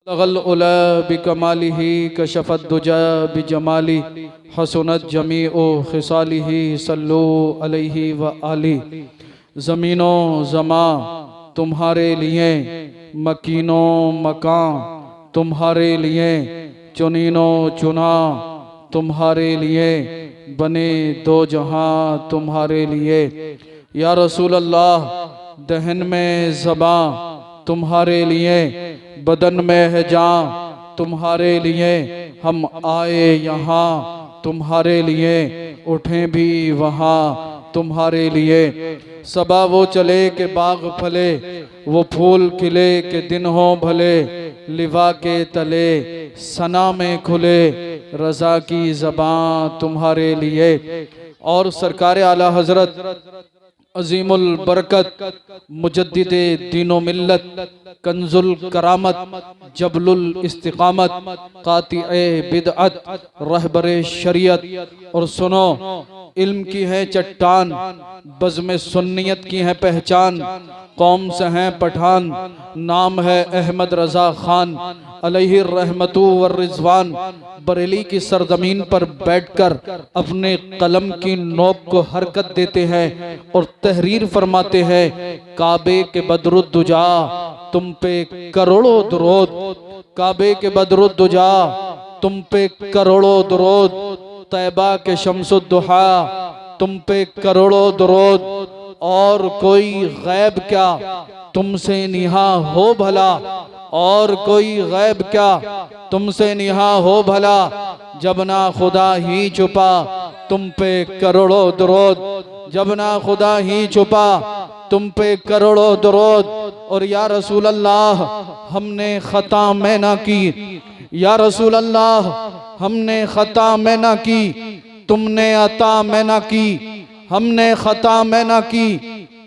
लगल उला बिकमालिही कशफत दुजा बिजमाली हसनत जमीओ खिसालिही सल्लु अलैहि व आली। ज़मीनो ज़मा तुम्हारे लिए, मकीनो मकां तुम्हारे लिए, चुनीनो चुना तुम्हारे लिए, बने दो जहां तुम्हारे लिए। या रसूल अल्लाह दहन में ज़बां तुम्हारे लिए, बदन में है जान तुम्हारे लिए। हम आए यहाँ तुम्हारे लिए, उठें भी वहाँ तुम्हारे लिए। सबा वो चले के बाग फले, वो फूल खिले के दिन हो भले। लिवा के तले सना में खुले, रज़ा की ज़बां तुम्हारे लिए। और सरकार आला हजरत अजीमुल बरकत मुजद्दिदे दीनो मिल्लत, कंजुल करामत, जबलुल इस्तिकामत, कातिए बिदअत, रहबरे शरीयत। और सुनो, इल्म की है चट्टान, बज़्म सुन्नियत की है पहचान। कौम से हैं पठान, नाम है अहमद रज़ा खान अलैहि रहमतु व रिज़वान। बरेली की सरजमीन पर बैठकर अपने कलम की नोक को हरकत देते हैं और तहरीर फरमाते हैं। काबे के बदरुद्दुजा तुम पे करोड़ों दुरूद, काबे के बदरुद्दुजा तुम पे करोड़ों दुरूद। तैबा के शम्सुद्दुहा तुम पे करोड़ों दुरूद। और कोई गैब क्या तुमसे निहा हो भला, और कोई गैब क्या तुमसे निहा हो भला। जब ना खुदा ही छुपा तुम पे करोड़ों दुरूद, जब ना खुदा ही छुपा तुम पे करोड़ों दुरूद। और या रसूल अल्लाह हमने खता में ना की, या रसूल अल्लाह हमने खता में ना की, तुमने अता में ना की। हमने खता में ना की,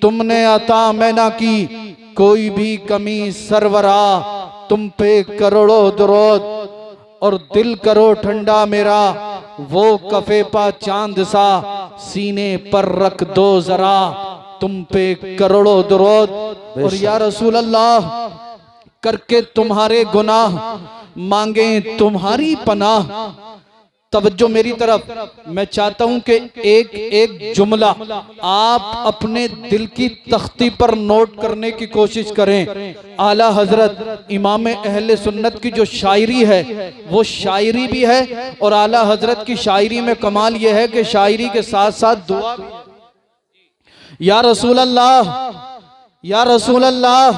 तुमने अता में ना की। कोई भी कमी सरवरा तुम पे करोड़ों दुरूद। और दिल करो ठंडा मेरा, वो कफे पा चांद सा, सीने पर रख दो जरा तुम पे करोड़ों दुरूद। और या रसूल अल्लाह करके तुम्हारे गुनाह मांगे तुम्हारी पनाह। तवज्जो मेरी तरफ, मैं चाहता हूं कि एक एक जुमला आप अपने दिल की तख्ती पर नोट करने की कोशिश करें। आला हजरत इमाम अहले सुन्नत की जो शायरी है वो शायरी भी है, और आला हजरत की शायरी में कमाल यह है कि शायरी के साथ साथ दुआ भी। या रसूल अल्लाह, या रसूल अल्लाह,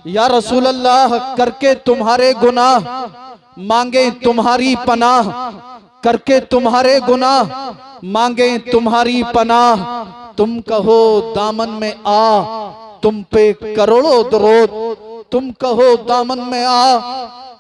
या रसूल अल्लाह करके तुम्हारे गुनाह मांगे तुम्हारी पनाह, करके तुम्हारे गुनाह मांगे तुम्हारी पनाह। तुम कहो दामन में आ तुम पे करोड़ों दुरूद, तुम कहो दामन में आ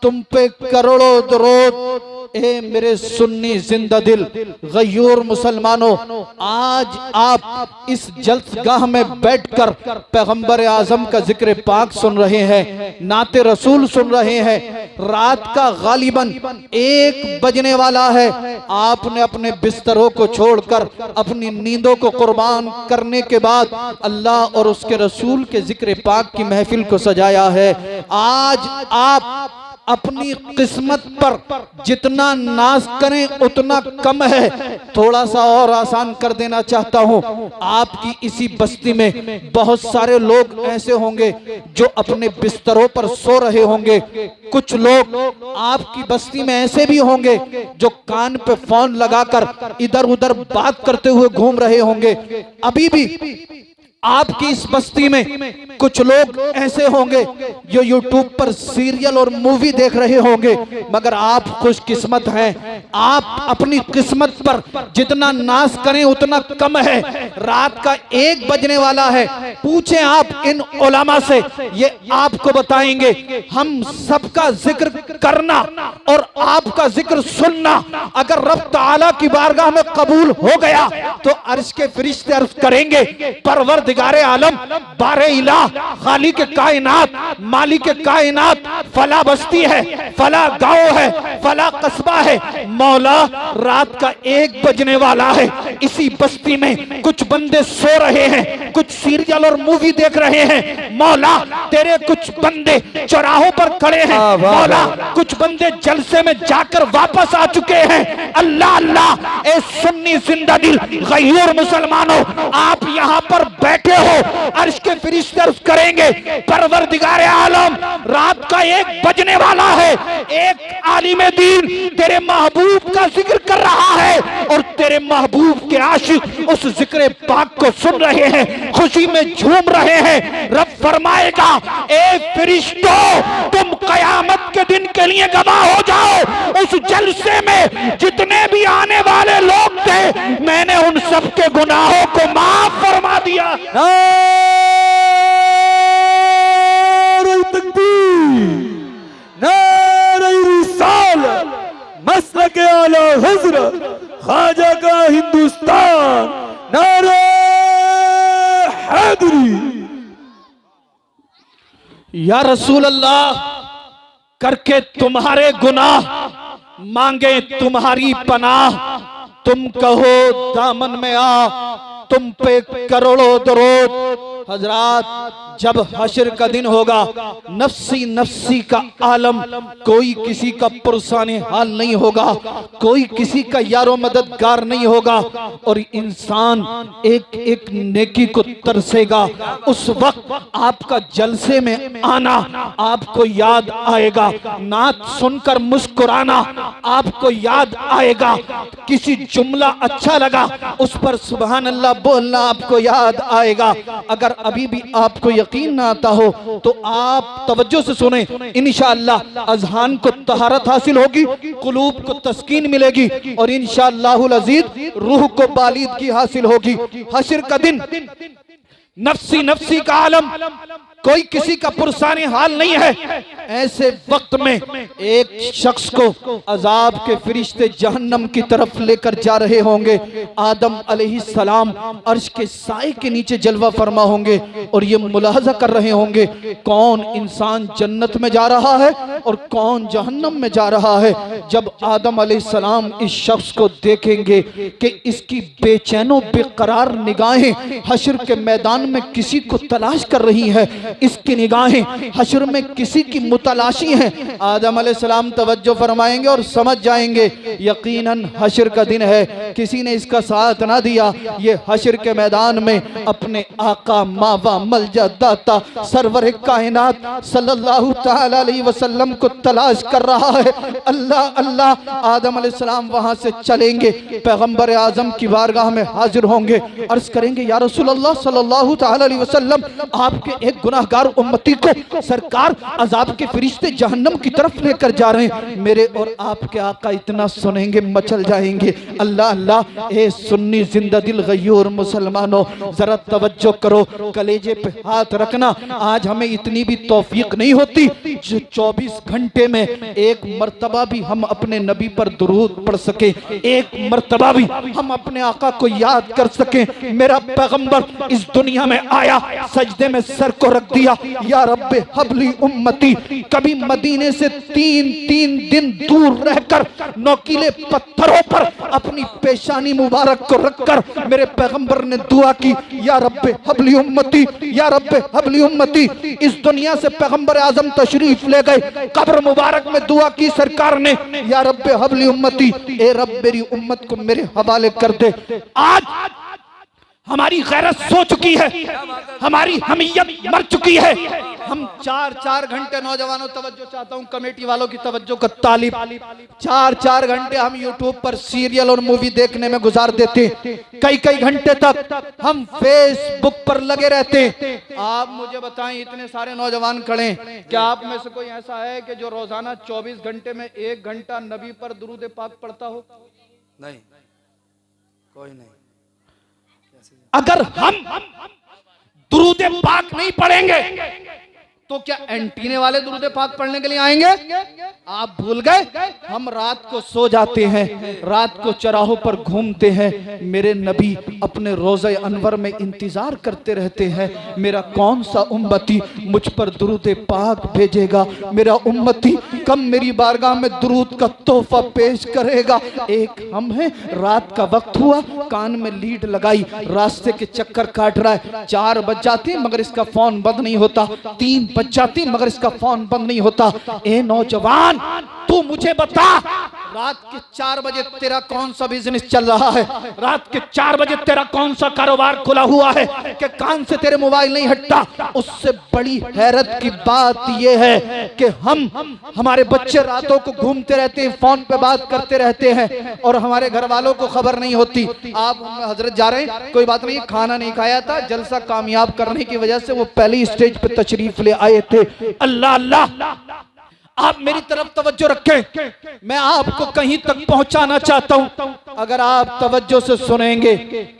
तुम पे करोड़ों दुरूद। ए मेरे सुन्नी जिंदा दिल गयूर मुसलमानों, आज आप इस जलसगाह में बैठकर पैगंबर आजम का जिक्र पाक सुन रहे हैं, नाते रसूल सुन रहे हैं। रात का गालिबन 1 बजने वाला है। आपने अपने बिस्तरों को छोड़कर अपनी नींदों को कुर्बान करने के बाद अल्लाह और उसके रसूल के जिक्र पाक की महफिल को सजाया है। आज आप अपनी किस्मत पर जितना नाज करें उतना कम है। थोड़ा सा और आसान कर देना चाहता हूं, आपकी इसी बस्ती में बहुत सारे लोग ऐसे होंगे जो अपने बिस्तरों पर सो रहे होंगे। कुछ लोग आपकी बस्ती में ऐसे भी होंगे जो कान पे फोन लगाकर इधर उधर बात करते हुए घूम रहे होंगे। अभी भी आपकी इस बस्ती में कुछ लोग ऐसे होंगे जो यूट्यूब पर सीरियल और मूवी देख रहे होंगे, मगर आप खुशकिस्मत हैं। आप अपनी किस्मत पर जितना नाज करें उतना कम है। रात का 1 बजने वाला है। पूछें आप इन उलमा से, ये आपको बताएंगे हम सबका जिक्र करना और आपका जिक्र सुनना अगर रब ताला की बारगाह में कबूल हो गया तो अर्श के फरिश्ते अर्ज करेंगे, परवरदिगार परवरदिगारे आलम, बारे इलाह, खालिक कायनात, मालिक कायनात, फला बस्ती है, फला गांव है, फला कस्बा है, मौला रात का 1 बजने वाला है, इसी बस्ती में कुछ बंदे सो रहे हैं, कुछ सीरियल और मूवी देख रहे हैं, मौला तेरे कुछ बंदे चौराहों पर खड़े हैं, मौला कुछ बंदे जलसे में जाकर वापस आ चुके हैं। अल्लाह अल्लाह, ए सुन्नी जिंदा दिल गयूर मुसलमानों, आप यहाँ पर बैठे हो, अर्श के फरिश्ते अर्ज करेंगे परवरदिगारे आलम, रात का 1 बजने वाला है, एक आलिम दीन तेरे महबूब का जिक्र कर रहा है और तेरे महबूब के आशिक उस जिक्र पाक को सुन रहे हैं, खुशी में झूम रहे हैं। रब फरमाएगा, ए फरिश्तों, तुम कयामत के दिन के लिए गवाह हो जाओ, उस जलसे में जितने भी आने वाले लोग थे, मैंने उन सब के गुनाहों को माफ फरमा दिया। मसलक आला हज़रत ख्वाजा का हिंदुस्तान, नारे हैदरी। या रसूल अल्लाह, करके तुम्हारे गुनाह मांगे तुम्हारी पनाह, तुम कहो दामन में आ, तुम पे करोड़ों दरूद। हजरात, जब हश्र का दिन होगा, नफ्सी नफ्सी का आलम, कोई किसी का पुरसाने हाल नहीं होगा, कोई किसी का यारो मददगार नहीं होगा और इंसान एक एक नेकी को तरसेगा। उस वक्त आपका जलसे में आना आपको याद आएगा, नात सुनकर मुस्कुराना आपको याद आएगा, किसी जुमला अच्छा लगा उस पर सुभान अल्लाह बोलना आपको याद आएगा। अगर अभी भी आपको यकीन ना आता हो तो आप तवज्जो से सुने, इंशाअल्लाह अज़हान को तहारत हासिल होगी, कुलूब को तस्कीन मिलेगी और इंशाअल्लाहुल अज़ीज़ रूह को बालिदगी हासिल होगी। हश्र का दिन, नफ्सी नफ्सी का आलम, कोई किसी का पुरसाने हाल नहीं है। ऐसे वक्त में एक शख्स को अजाब के फरिश्ते जहन्नम की तरफ लेकर जा रहे होंगे। आदम अलैहिस्सलाम अर्श के साए के नीचे जलवा फरमा होंगे और ये मुलाहजा कर रहे होंगे कौन इंसान जन्नत में जा रहा है और कौन जहन्नम में जा रहा है। जब आदम अलैहिस्सलाम इस शख्स को देखेंगे कि इसकी बेचैनो बेकरार निगाहें हश्र के मैदान में किसी को तलाश कर रही है, इसकी निगाहें हश्र में किसी की मुतलाशी हैं, आदम अलैहिस्सलाम तवज्जो फरमाएंगे और समझ जाएंगे यकीनन हश्र का दिन है, किसी ने इसका साथ ना दिया, ये हश्र के मैदान में अपने आका मावा मलजा दाता सरवर कायनात सल्लल्लाहु तआला अलैहि वसल्लम को तलाश कर रहा है। अल्लाह अल्लाह, आदम अलैहिस्सलाम वहां से चलेंगे, पैगंबर आजम की बारगाह में हाजिर होंगे, अर्ज करेंगे या रसूल अल्लाह सल्लल्लाहु तआला अलैहि वसल्लम, आपके एक गुनाहगार उम्मती को सरकार अजाब के फरिश्ते जहन्नम की तरफ लेकर जा रहे हैं, मेरे और आपके आका इतना सुनेंगे मचल जाएंगे। अल्लाह अल्लाह, ए सुन्नी जिंदा दिल गयूर मुसलमानों, जरा तवज्जो करो, कलेजे पे हाथ रखना। आज हमें इतनी भी तौफीक नहीं होती जो 24 घंटे में एक मर्तबा भी हम अपने नबी पर दुरूद पढ़ सके, एक मर्तबा भी हम अपने आका को याद कर सके। मेरा पैगंबर इस दुनिया में आया, सजदे में सर को रख दिया, या रब्बे हबली उम्मती। कभी मदीने से 3 दिन दूर रहकर नोकीले पत्थरों पर अपनी पेशानी मुबारक को रखकर मेरे पैगंबर ने दुआ की, या रब्बे हबली उम्मती, या रब्बे हबली उम्मती। इस दुनिया से पैगंबर आजम तशरीफ ले गए, कब्र मुबारक में दुआ की सरकार ने, या रब्बे हबली उम्मती, ए रब मेरी उम्मत को मेरे हवाले कर दे। आज हमारी गैरत सो चुकी है, हमारी हमीयत मर चुकी है। हम 4 घंटे, नौजवानों तवज्जो चाहता हूं, कमेटी वालों की तवज्जो का तालिब, 4 घंटे हम यूट्यूब पर सीरियल और मूवी देखने में गुजार देते, कई घंटे तक हम फेसबुक पर लगे रहते। आप मुझे बताएं, इतने सारे नौजवान खड़े, क्या आप में से कोई ऐसा है कि जो रोजाना 24 घंटे में 1 घंटा नबी पर दुरूद पाक पढ़ता हो? नहीं, कोई नहीं। अगर हम दुरूद पाक नहीं पढ़ेंगे तो क्या एंटीने वाले दुरूद पाक पढ़ने के लिए आएंगे? आप भूल गए, हम रात को सो जाते हैं, रात को चौराहों पर घूमते हैं, मेरे नबी अपने रोज़े अनवर में इंतजार करते रहते हैं, मेरा कौन सा उम्मती मुझ पर दुरूद पाक भेजेगा, मेरा उम्मती कब मेरी बारगाह में दुरूद का तोहफा पेश करेगा। एक हम हैं, रात का वक्त हुआ, कान में लीड लगाई, रास्ते के चक्कर काट रहा है, 4 बज जाते मगर इसका फोन बंद नहीं होता, 3 बज जाती मगर इसका फोन बंद नहीं होता। ए नौजवान, तू मुझे बता, रात के 4 बजे तेरा कौन सा बिजनेस चल रहा है? रात के 4 बजे तेरा कौन सा कारोबार खुला हुआ है कि कान से तेरे मोबाइल नहीं हटता? उससे बड़ी हैरत की बात यह है कि हमारे बच्चे रातों को घूमते रहते हैं, फोन पे बात करते रहते हैं और हमारे घर वालों को खबर नहीं होती। आप हजरत जा रहे हैं, कोई बात नहीं, खाना नहीं खाया था, जलसा कामयाब करने की वजह से वो पहली स्टेज पे तशरीफ ले आए थे। अल्लाह अल्लाह, आप मेरी तरफ तवज्जो रखें, मैं आपको कहीं तक पहुंचाना चाहता हूं। अगर आप तवज्जो से सुनेंगे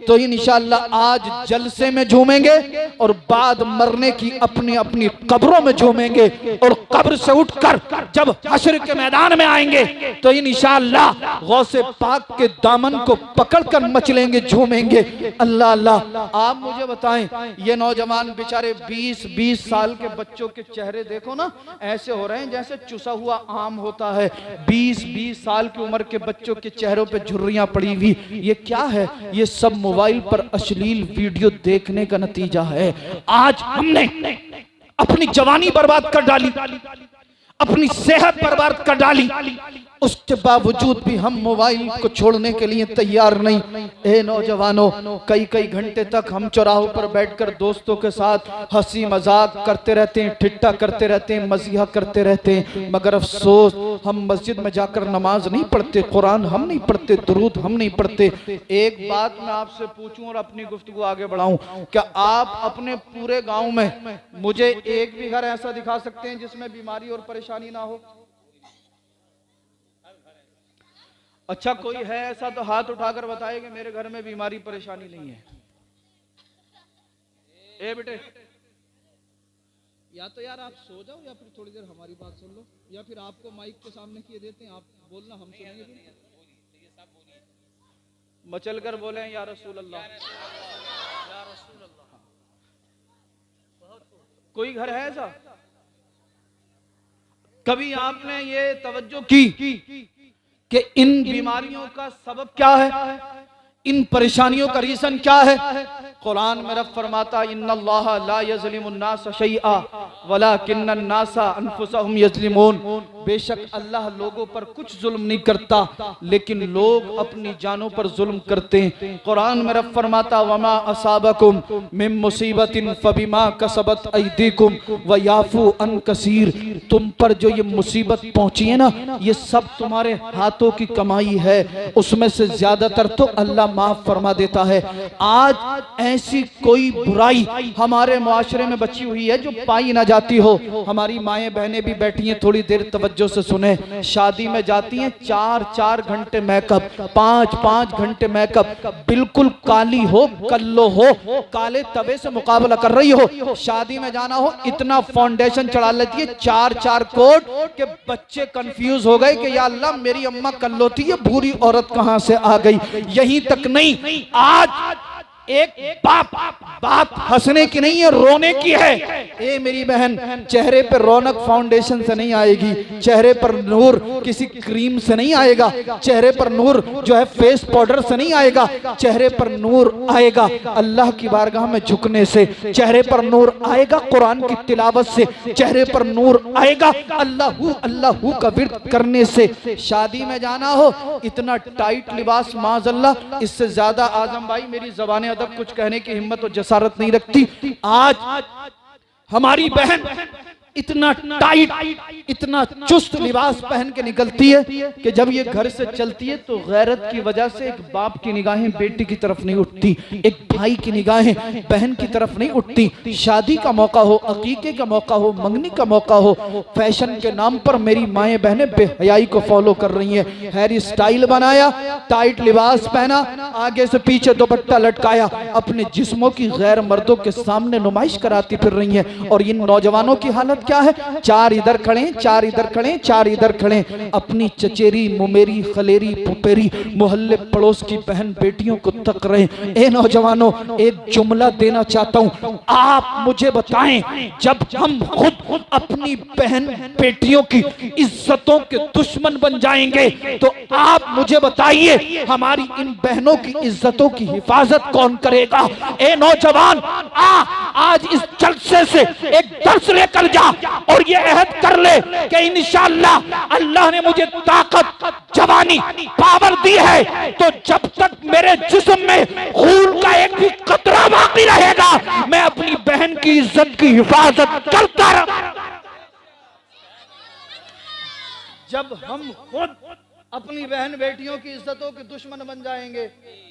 तो इंशाअल्लाह आज जलसे में झूमेंगे और बाद मरने की अपनी अपनी कब्रों में झूमेंगे और कब्र से उठकर जब हश्र के मैदान में आएंगे तो इंशाअल्लाह गौसे पाक के दामन को पकड़कर मचलेंगे, झूमेंगे। अल्लाह अल्लाह। आप मुझे बताएं, ये नौजवान बेचारे 20-20 साल के बच्चों के चेहरे देखो ना, ऐसे हो रहे हैं जैसे चुसा हुआ आम होता है। 20-20 साल की उम्र के बच्चों के चेहरों पे झुर्रियां पड़ी हुई, ये क्या है? ये सब मोबाइल पर अश्लील वीडियो देखने का नतीजा है। आज हमने अपनी जवानी बर्बाद कर डाली, अपनी सेहत बर्बाद कर डाली, उसके बावजूद भी हम मोबाइल को छोड़ने के लिए तैयार नहीं। ए नौजवानों, कई घंटे तक हम चौराहों पर बैठकर दोस्तों के साथ हंसी मजाक करते रहते हैं, ठिट्ठा करते रहते हैं, मज़ीहा करते रहते हैं, मगर अफसोस हम मस्जिद में जाकर नमाज नहीं पढ़ते, कुरान हम नहीं पढ़ते, दुरूद हम नहीं पढ़ते। एक बात मैं आपसे पूछूं और अपनी गुफ्तगू आगे बढ़ाऊं, क्या आप अपने पूरे गांव में मुझे एक भी घर ऐसा दिखा सकते हैं जिसमें बीमारी और परेशानी ना हो? अच्छा, कोई है ऐसा तो हाथ उठाकर बताए कि मेरे घर में बीमारी परेशानी नहीं है। ए बेटे, या तो यार आप सो जाओ या फिर थोड़ी देर हमारी बात सुन लो, या फिर आपको माइक के सामने किए देते हैं, आप बोलना, हम सुनेंगे। मचल कर बोले या रसूल अल्लाह, या रसूल अल्लाह। कोई घर है ऐसा? कभी आपने ये तवज्जो की कि इन बीमारियों का सबब क्या है, इन परेशानियों का रीजन क्या है? कुरान में रब फरमाता, इन्नल्लाह ला यज़लिमुन्नास शैआ वलाकिन्नन्नासा अनफुसहुम यज़लिमून। बेशक अल्लाह लोगों पर कुछ जुल्म नहीं करता, लेकिन लोग अपनी जानों पर जुल्म करते हैं। कुरान में रब फरमाता, वमा असाबकुम मिन मुसीबतिन फबिमा कसबत अयदीकुम व याफू अन कसीर। तुम पर जो ये मुसीबत पहुंची है ना, ये सब तुम्हारे हाथों की कमाई है, उसमें से ज्यादातर तो अल्लाह माफ फरमा देता है। आज ऐसी कोई बुराई हमारे मुआशरे में बची हुई है जो पाई ना जाती हो। हमारी माएं बहनें भी बैठी हैं, थोड़ी देर तवज्जो से सुने। शादी में जाती हैं, 4-4 घंटे मेकअप, 5-5 घंटे मेकअप, बिल्कुल काली हो, कल्लो हो, काले तवे से मुकाबला कर रही हो। शादी में जाना हो, इतना फाउंडेशन चढ़ा लेती है, 4-4 कोट के बच्चे कंफ्यूज हो गए कि या अल्लाह मेरी अम्मा कल्लो थी, ये भूरी औरत कहां से आ गई। यहीं तक नहीं, आज एक बात हंसने की नहीं है, रोने की है। ए मेरी बहन, चेहरे पर रौनक फाउंडेशन से नहीं आएगी, चेहरे पर नूर किसी क्रीम से नहीं आएगा, चेहरे पर नूर जो है फेस पाउडर से नहीं आएगा, चेहरे पर नूर आएगा अल्लाह की बारगाह में झुकने से, चेहरे पर नूर आएगा कुरान की तिलावत से, चेहरे पर नूर आएगा अल्लाहू अल्लाहू का विर्द करने से। शादी में जाना हो, इतना टाइट लिबास, माज़अल्लाह, इससे ज्यादा आजम भाई मेरी ज़बान अदब कुछ कहने की हिम्मत और जसारत नहीं रखती। आज हमारी बहन इतना टाइट, इतना चुस्त लिबास पहन के निकलती है कि जब ये घर से चलती है तो गैरत की वजह से एक बाप की निगाहें बेटी की तरफ नहीं उठती, एक भाई की निगाहें बहन की तरफ नहीं उठती। शादी का मौका हो, अकीके का मौका हो, मंगनी का मौका हो, फैशन के नाम पर मेरी माएं बहनें बेहयाई को फॉलो कर रही हैं। हेयर स्टाइल बनाया, टाइट लिबास पहना, आगे से पीछे दुपट्टा लटकाया, अपने जिस्मों की गैर मर्दों के सामने नुमाइश कराती फिर रही हैं। और इन नौजवानों की हालत क्या है? चार इधर खड़े, चार इधर खड़े, चार इधर खड़े, अपनी चचेरी मुमेरी खलेरी पुपेरी मोहल्ले पड़ोस की बहन बेटियों को तक रहे। ए नौजवानों, एक जुमला देना चाहता हूं, आप मुझे बताएं, जब हम खुद अपनी बहन बेटियों की इज्जतों के दुश्मन बन जाएंगे तो आप मुझे बताइए हमारी इन बहनों की इज्जतों की हिफाजत कौन करेगा? ए नौजवान, आज इस जलसे से एक दर्स लेकर जा और ये अहद कर ले कि इंशाअल्लाह अल्लाह ने मुझे ताकत, जवानी, पावर दी है तो जब तक मेरे जिस्म में खून का एक भी कतरा बाकी रहेगा मैं अपनी बहन की इज्जत की हिफाजत करता रहा। जब हम खुद अपनी बहन बेटियों की इज्जतों के दुश्मन बन जाएंगे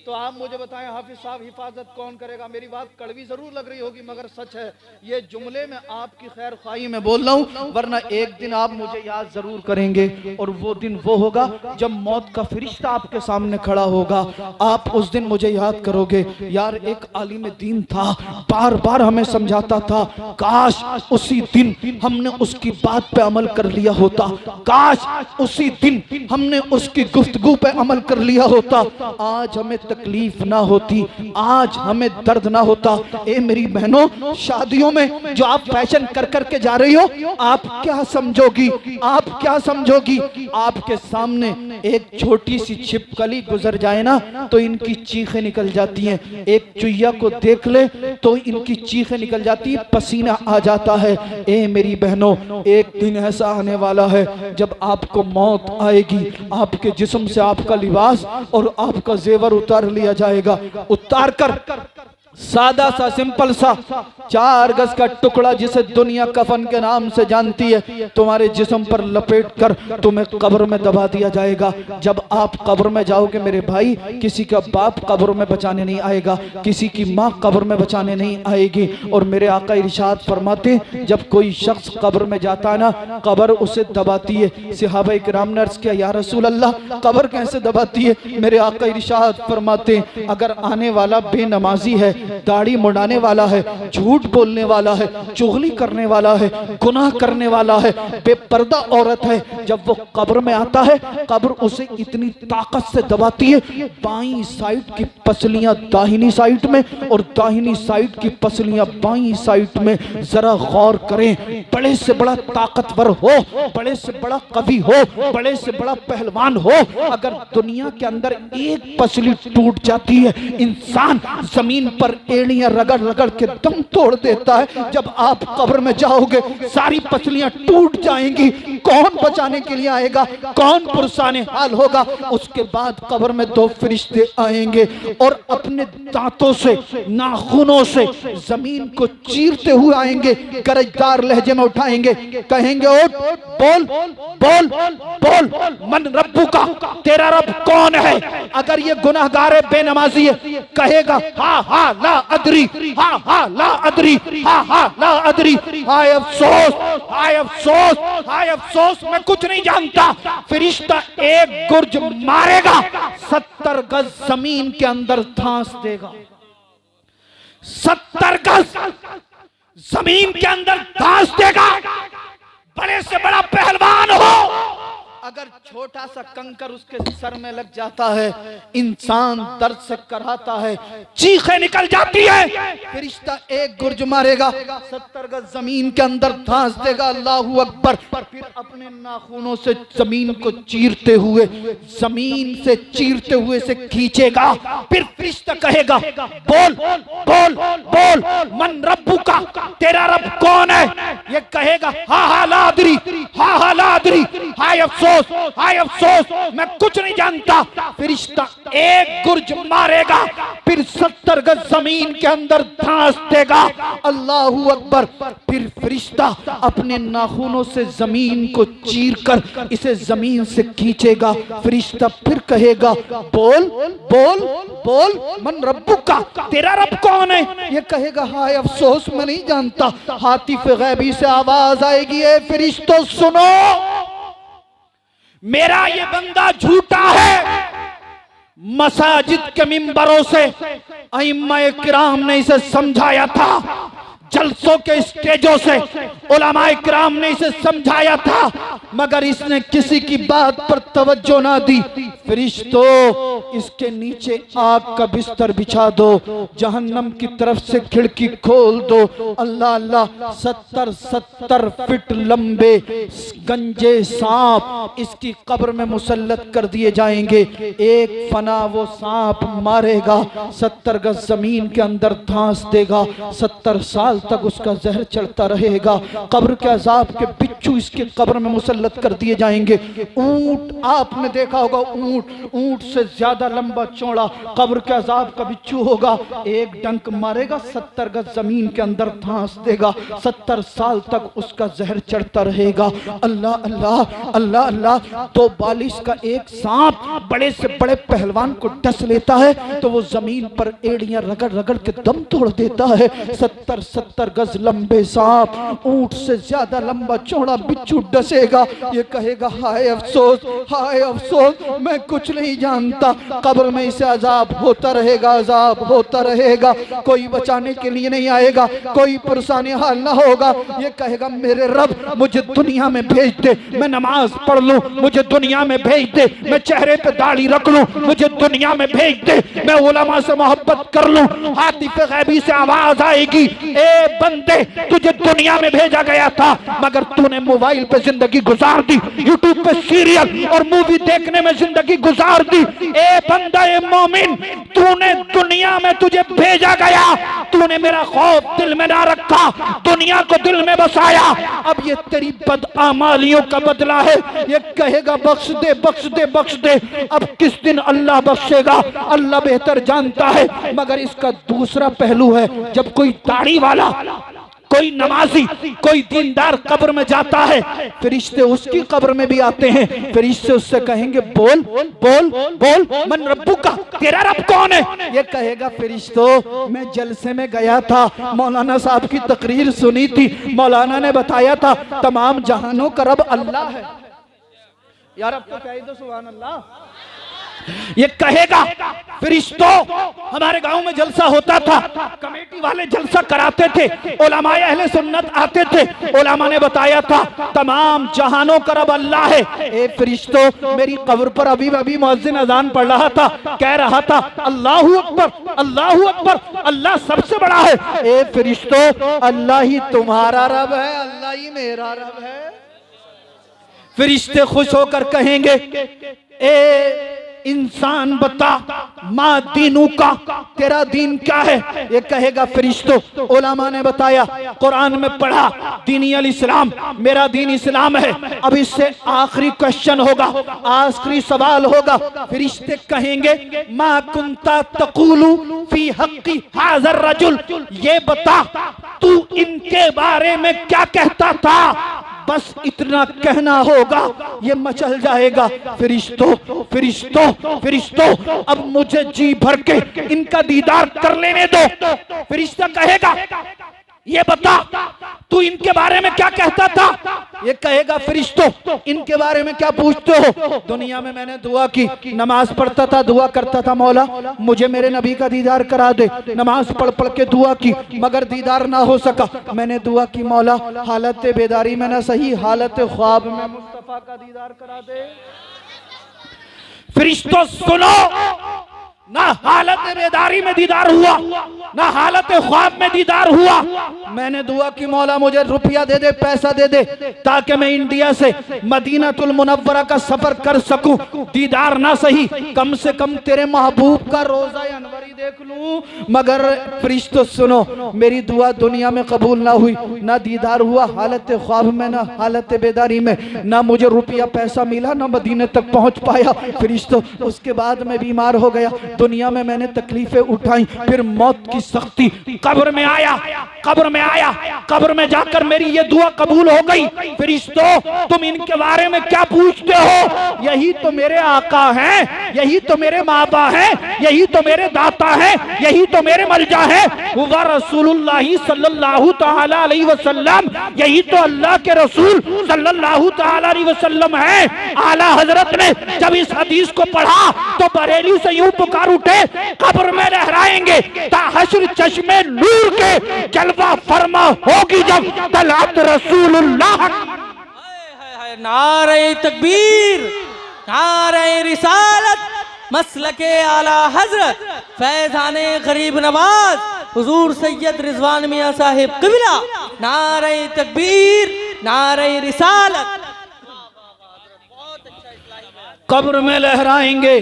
तो आप मुझे बताएं हाफिज साहब हिफाजत कौन करेगा? मेरी बात कड़वी जरूर लग रही होगी मगर सच है, ये जुमले में आपकी खैर ख्वाही में बोल रहा हूँ, वरना एक दिन आप मुझे याद जरूर करेंगे और वो दिन वो होगा जब मौत का फरिश्ता आपके सामने खड़ा होगा। आप उस दिन मुझे याद करोगे, यार एक आलिम दीन था, बार बार हमें समझाता था, काश उसी दिन हमने उसकी बात पे अमल कर लिया होता, काश उसी दिन हमने उसकी गुफ्तगू पे अमल कर लिया होता, आज हमें तकलीफ ना होती, आज हमें दर्द ना होता। ए मेरी बहनों, शादियों में जो आप फैशन कर कर के जा रही हो, आप क्या समझोगी? आप क्या समझोगी? आपके सामने एक छोटी सी छिपकली गुजर जाए ना तो इनकी चीखें निकल जाती हैं, एक चुईया को देख ले तो इनकी चीखें निकल जाती है, पसीना आ जाता है। ए मेरी बहनों, एक दिन ऐसा आने वाला है जब आपको मौत आएगी, आपके जिस्म से आपका लिबास और आपका जेवर उतार लिया जाएगा, उतार कर सादा सा सिंपल सा 4 गज का टुकड़ा जिसे दुनिया कफन के नाम से जानती है तुम्हारे जिस्म पर लपेट कर तुम्हें कब्र में दबा दिया जाएगा। जब आप कब्र में जाओगे मेरे भाई, किसी का बाप कब्र में बचाने नहीं आएगा, किसी की माँ कब्र में बचाने नहीं आएगी। और मेरे आका इरशाद फरमाते, जब कोई शख्स कब्र में जाता है ना, कब्र उसे दबाती है। सहाबा किराम ने अर्ज किया, या रसूल अल्लाह कब्र कैसे दबाती है? मेरे आका इरशाद फरमाते, अगर आने वाला बेनमाजी है, दाढ़ी मुड़ाने वाला है, झूठ बोलने वाला है, चुगली करने वाला है, गुनाह करने वाला है, बेपर्दा औरत है, जब वो कब्र में आता है कब्र उसे इतनी ताकत से दबाती है, बाईं साइड की पसलियां दाहिनी साइड में और दाहिनी साइड की पसलियां बाईं साइड में। जरा गौर करें, बड़े से बड़ा ताकतवर हो, बड़े से बड़ा कवि हो, बड़े से बड़ा पहलवान हो, अगर दुनिया के अंदर एक पसली टूट जाती है, इंसान जमीन पर एड़ियां रगड़ रगड़ के दम तोड़ देता है। जब आप कब्र में जाओगे सारी पसलियां टूट जाएंगी, कौन बचाने के लिए आएगा? कौन पुरसाने हाल होगा? उसके बाद कब्र में 2 फरिश्ते आएंगे और अपने दांतों से, नाखूनों से जमीन को चीरते हुए आएंगे, गरजदार लहजे में उठाएंगे, कहेंगे उठ, बोल बोल बोल, मन रब्बू का, तेरा रब कौन है? अगर ये गुनाहगार है, बेनमाजी है, कहेगा हा हा ला अदरी, हा हा ला अदरी, हा हा ला अदरी, हाय अफसोस, हाय अफसोस, हाय अफसोस, मैं कुछ नहीं जानता। फरिश्ता एक गुर्ज मारेगा, 70 गज जमीन के अंदर धांस देगा, 70 गज जमीन के अंदर धांस देगा। बड़े से बड़ा पहलवान हो, अगर छोटा सा कंकर उसके सर में लग जाता है, इंसान दर्द से कराता है, चीखें निकल जाती है, फरिश्ता एक गुर्ज मारेगा, 70 गज जमीन के अंदर धांस देगा, अल्लाहू अकबर, फिर अपने नाखूनों से जमीन को चीरते हुए, जमीन से चीरते हुए से खींचेगा, फिर फरिश्ता कहेगा बोल बोल बोल, मन रब्बू का, तेरा रब कौन है? ये कहेगा हा हा ला अदरी, हा हा ला अदरी, हाय अफसोस, हाय अफसोस, मैं कुछ नहीं जानता। फरिश्ता एक गुर्ज मारेगा, फिर 70 गज जमीन के अंदर धांस देगा। अल्लाहू अकबर। फिर फरिश्ता अपने नाखूनों से जमीन को चीरकर इसे जमीन से खींचेगा। फरिश्ता फिर कहेगा, बोल बोल बोल, मन रब्बुका, तेरा रब कौन है? ये कहेगा, हाय अफसोस, मैं नहीं जानता। हातिफ गैबी से आवाज आएगी, ए फरिश्तों सुनो, मेरा ये बंदा झूठा है। मसाजिद के मिंबरों से अइम्मा किराम ने इसे समझाया था, जलसों के स्टेजों से उलमाए किराम ने इसे समझाया था, मगर इसने किसी की बात पर तवज्जो ना दी। फरिश्तों, इसके नीचे आग का बिस्तर बिछा दो, जहन्नम की तरफ से खिड़की खोल दो। अल्लाह अल्लाह, 70 फीट लंबे गंजे सांप इसकी कब्र में मुसल्लत कर दिए जाएंगे। एक फना वो सांप मारेगा, 70 गज जमीन के अंदर धांस देगा। 70 साल तक उसका जहर चढ़ता रहेगा। कब्र के अजाब के बिच्छू इसके कब्र में मुसल्लत कर दिए जाएंगे। ऊंट, आपने देखा होगा ऊंट से ज्यादा लंबा चौड़ा कब्र के अजाब का बिच्छू होगा। एक डंक मारेगा, 70 गज जमीन के अंदर धांस देगा। 70 साल तक उसका जहर चढ़ता रहेगा। अल्लाह अल्लाह अल्लाह अल्लाह। तो 42 का एक सांप बड़े से बड़े पहलवान को डस लेता है तो वो जमीन पर एड़ियां रगड़ रगड़ के दम तोड़ देता है। 70 गज लंबे सांप, ऊंट से ज्यादा लंबा चौड़ा बिच्छू डसेगा। ये कहेगा, हाय अफसोस, हाय अफसोस, मैं कुछ नहीं जानता। कब्र में इसे अजाब होता रहेगा, अजाब होता रहेगा। कोई बचाने के लिए नहीं आएगा, कोई परेशानी हाल ना होगा। ये कहेगा, मेरे रब, मुझे दुनिया में भेज दे, मैं नमाज पढ़ लूं, मुझे दुनिया में भेज दे, मैं चेहरे पे दाढ़ी रख लूं, मुझे दुनिया में भेज दे, मैं उलमा से मोहब्बत कर लूं। हातिफ गैबी से आवाज आएगी, ए बंदे, तुझे दुनिया में भेजा गया था, मगर तूने मोबाइल पे जिंदगी गुजार दी, यूट्यूब पे सीरियल और मूवी देखने में जिंदगी गुजार दी। ए बंदा, ए मोमिन, तूने दुनिया में तुझे भेजा गया, तूने मेरा खौफ दिल में ना रखा, दुनिया को दिल में बसाया। अब ये तेरी बदआमालियों का बदला है। ये कहेगा, बख्श दे बख्श दे बख्श दे। अब किस दिन अल्लाह बख्शेगा, अल्लाह बेहतर जानता है। मगर इसका दूसरा पहलू है, जब कोई दाढ़ी वाला, कोई नमाजी, कोई दीनदार कब्र में जाता है, फरिश्ते उसकी कब्र में भी आते हैं। फरिश्ते उससे कहेंगे, बोल बोल बोल, मन रब्बुका, तेरा रब कौन है? ये कहेगा, फरिश्तों, मैं जलसे में गया था, मौलाना साहब की तकरीर सुनी थी, मौलाना ने बताया था तमाम जहानों का रब अल्लाह है। यार अब तो कह दो सुभान अल्लाह। ये कहेगा, फरिश्तों, हमारे गांव में जलसा होता था, कमेटी वाले जलसा कराते थे, उलमाए अहले सुन्नत आते थे, उलमा ने बताया था तमाम जहानों का रब अल्लाह है। ए फरिश्तों, मेरी कब्र पर अभी अभी मुअज्जिन अजान पढ़ रहा था, कह रहा था, अल्लाहू अकबर, अल्लाहू अकबर, अल्लाह सबसे बड़ा है। ए फरिश्तों, अल्लाह ही तुम्हारा रब है, अल्लाह ही मेरा रब है। फरिश्ते खुश होकर कहेंगे, ए इंसान बता, माँ दीनू का, तेरा दीन क्या है? ये कहेगा, फरिश्तों, उलमा ने बताया, कुरान में पढ़ा, दीनी अल इस्लाम, मेरा दीन इस्लाम है। अब इससे आखिरी क्वेश्चन होगा, आखिरी सवाल होगा। फरिश्ते कहेंगे, मा कुंता तक़ूलु फी हक़्क़ी हाज़र रजुल, ये बता तू इनके बारे में क्या कहता था? बस इतना कहना होगा, ये मचल जाएगा। फरिश्तों फरिश्तों फरिश्तों, अब मुझे जी भर के इनका दीदार कर लेने दो। फरिश्ता कहेगा, ये बता तू इनके बारे में क्या कहता था? ये कहेगा, फरिश्तों, इनके बारे में क्या पूछते हो? दुनिया में मैंने दुआ की, नमाज पढ़ता था, दुआ करता था, मौला मुझे मेरे नबी का दीदार करा दे। नमाज पढ़ पढ़ के दुआ की, मगर दीदार ना हो सका। मैंने दुआ की, मौला हालत बेदारी में ना सही, हालत ख्वाब में मुस्तफा का दीदार करा दे। फरिश्तों सुनो, ना हालत बेदारी में दीदार हुआ, ना हालत ख्वाब में दीदार हुआ। मैंने दुआ की मौला मुझे रुपया दे दे, पैसा दे दे, ताकि मैं इंडिया से मदीनातुल मुनव्वरा का सफर कर सकूं। दीदार ना सही, कम से कम तेरे महबूब का रोजा अनवरी देख लूं। मगर फरिश्तों सुनो, मेरी दुआ दुनिया में कबूल ना हुई, ना दीदार हुआ हालत ख्वाब में, ना हालत बेदारी में, ना मुझे रुपया पैसा मिला, ना मदीने तक पहुंच पाया। फरिश्तों उसके बाद मैं बीमार हो गया, दुनिया में मैंने तकलीफें उठाई, फिर मौत की सख्ती, कब्र में आया, कब्र में आया, कब्र में जाकर मेरी ये दुआ कबूल हो गई। फरिश्तों तुम इनके बारे में क्या पूछते हो? यही तो मेरे आका हैं, यही तो मेरे माँ-बाप हैं, यही तो मेरे दाता हैं, यही तो मेरे मलजा हैं। व रसूलुल्लाह सल्लल्लाहु तआला अलैहि वसल्लम, यही तो अल्लाह के रसूल सल्लल्लाहु तआला अलैहि वसल्लम हैं। आला हजरत ने जब इस हदीस को पढ़ा तो बरेली से यूं पुकार उठे, कब्र में लहराएंगे ताहशर चश्मे नूर के, जलवा फरमा होगी जब तलात रसूलुल्लाह। नारे तकबीर, नारे रिसालत, मसलके आला हजरत फैजाने गरीब नवाज हुजूर सैयद रिजवान मियां साहिब क़िबला। नारे तकबीर, नारे रिसालत। कब्र में लहराएंगे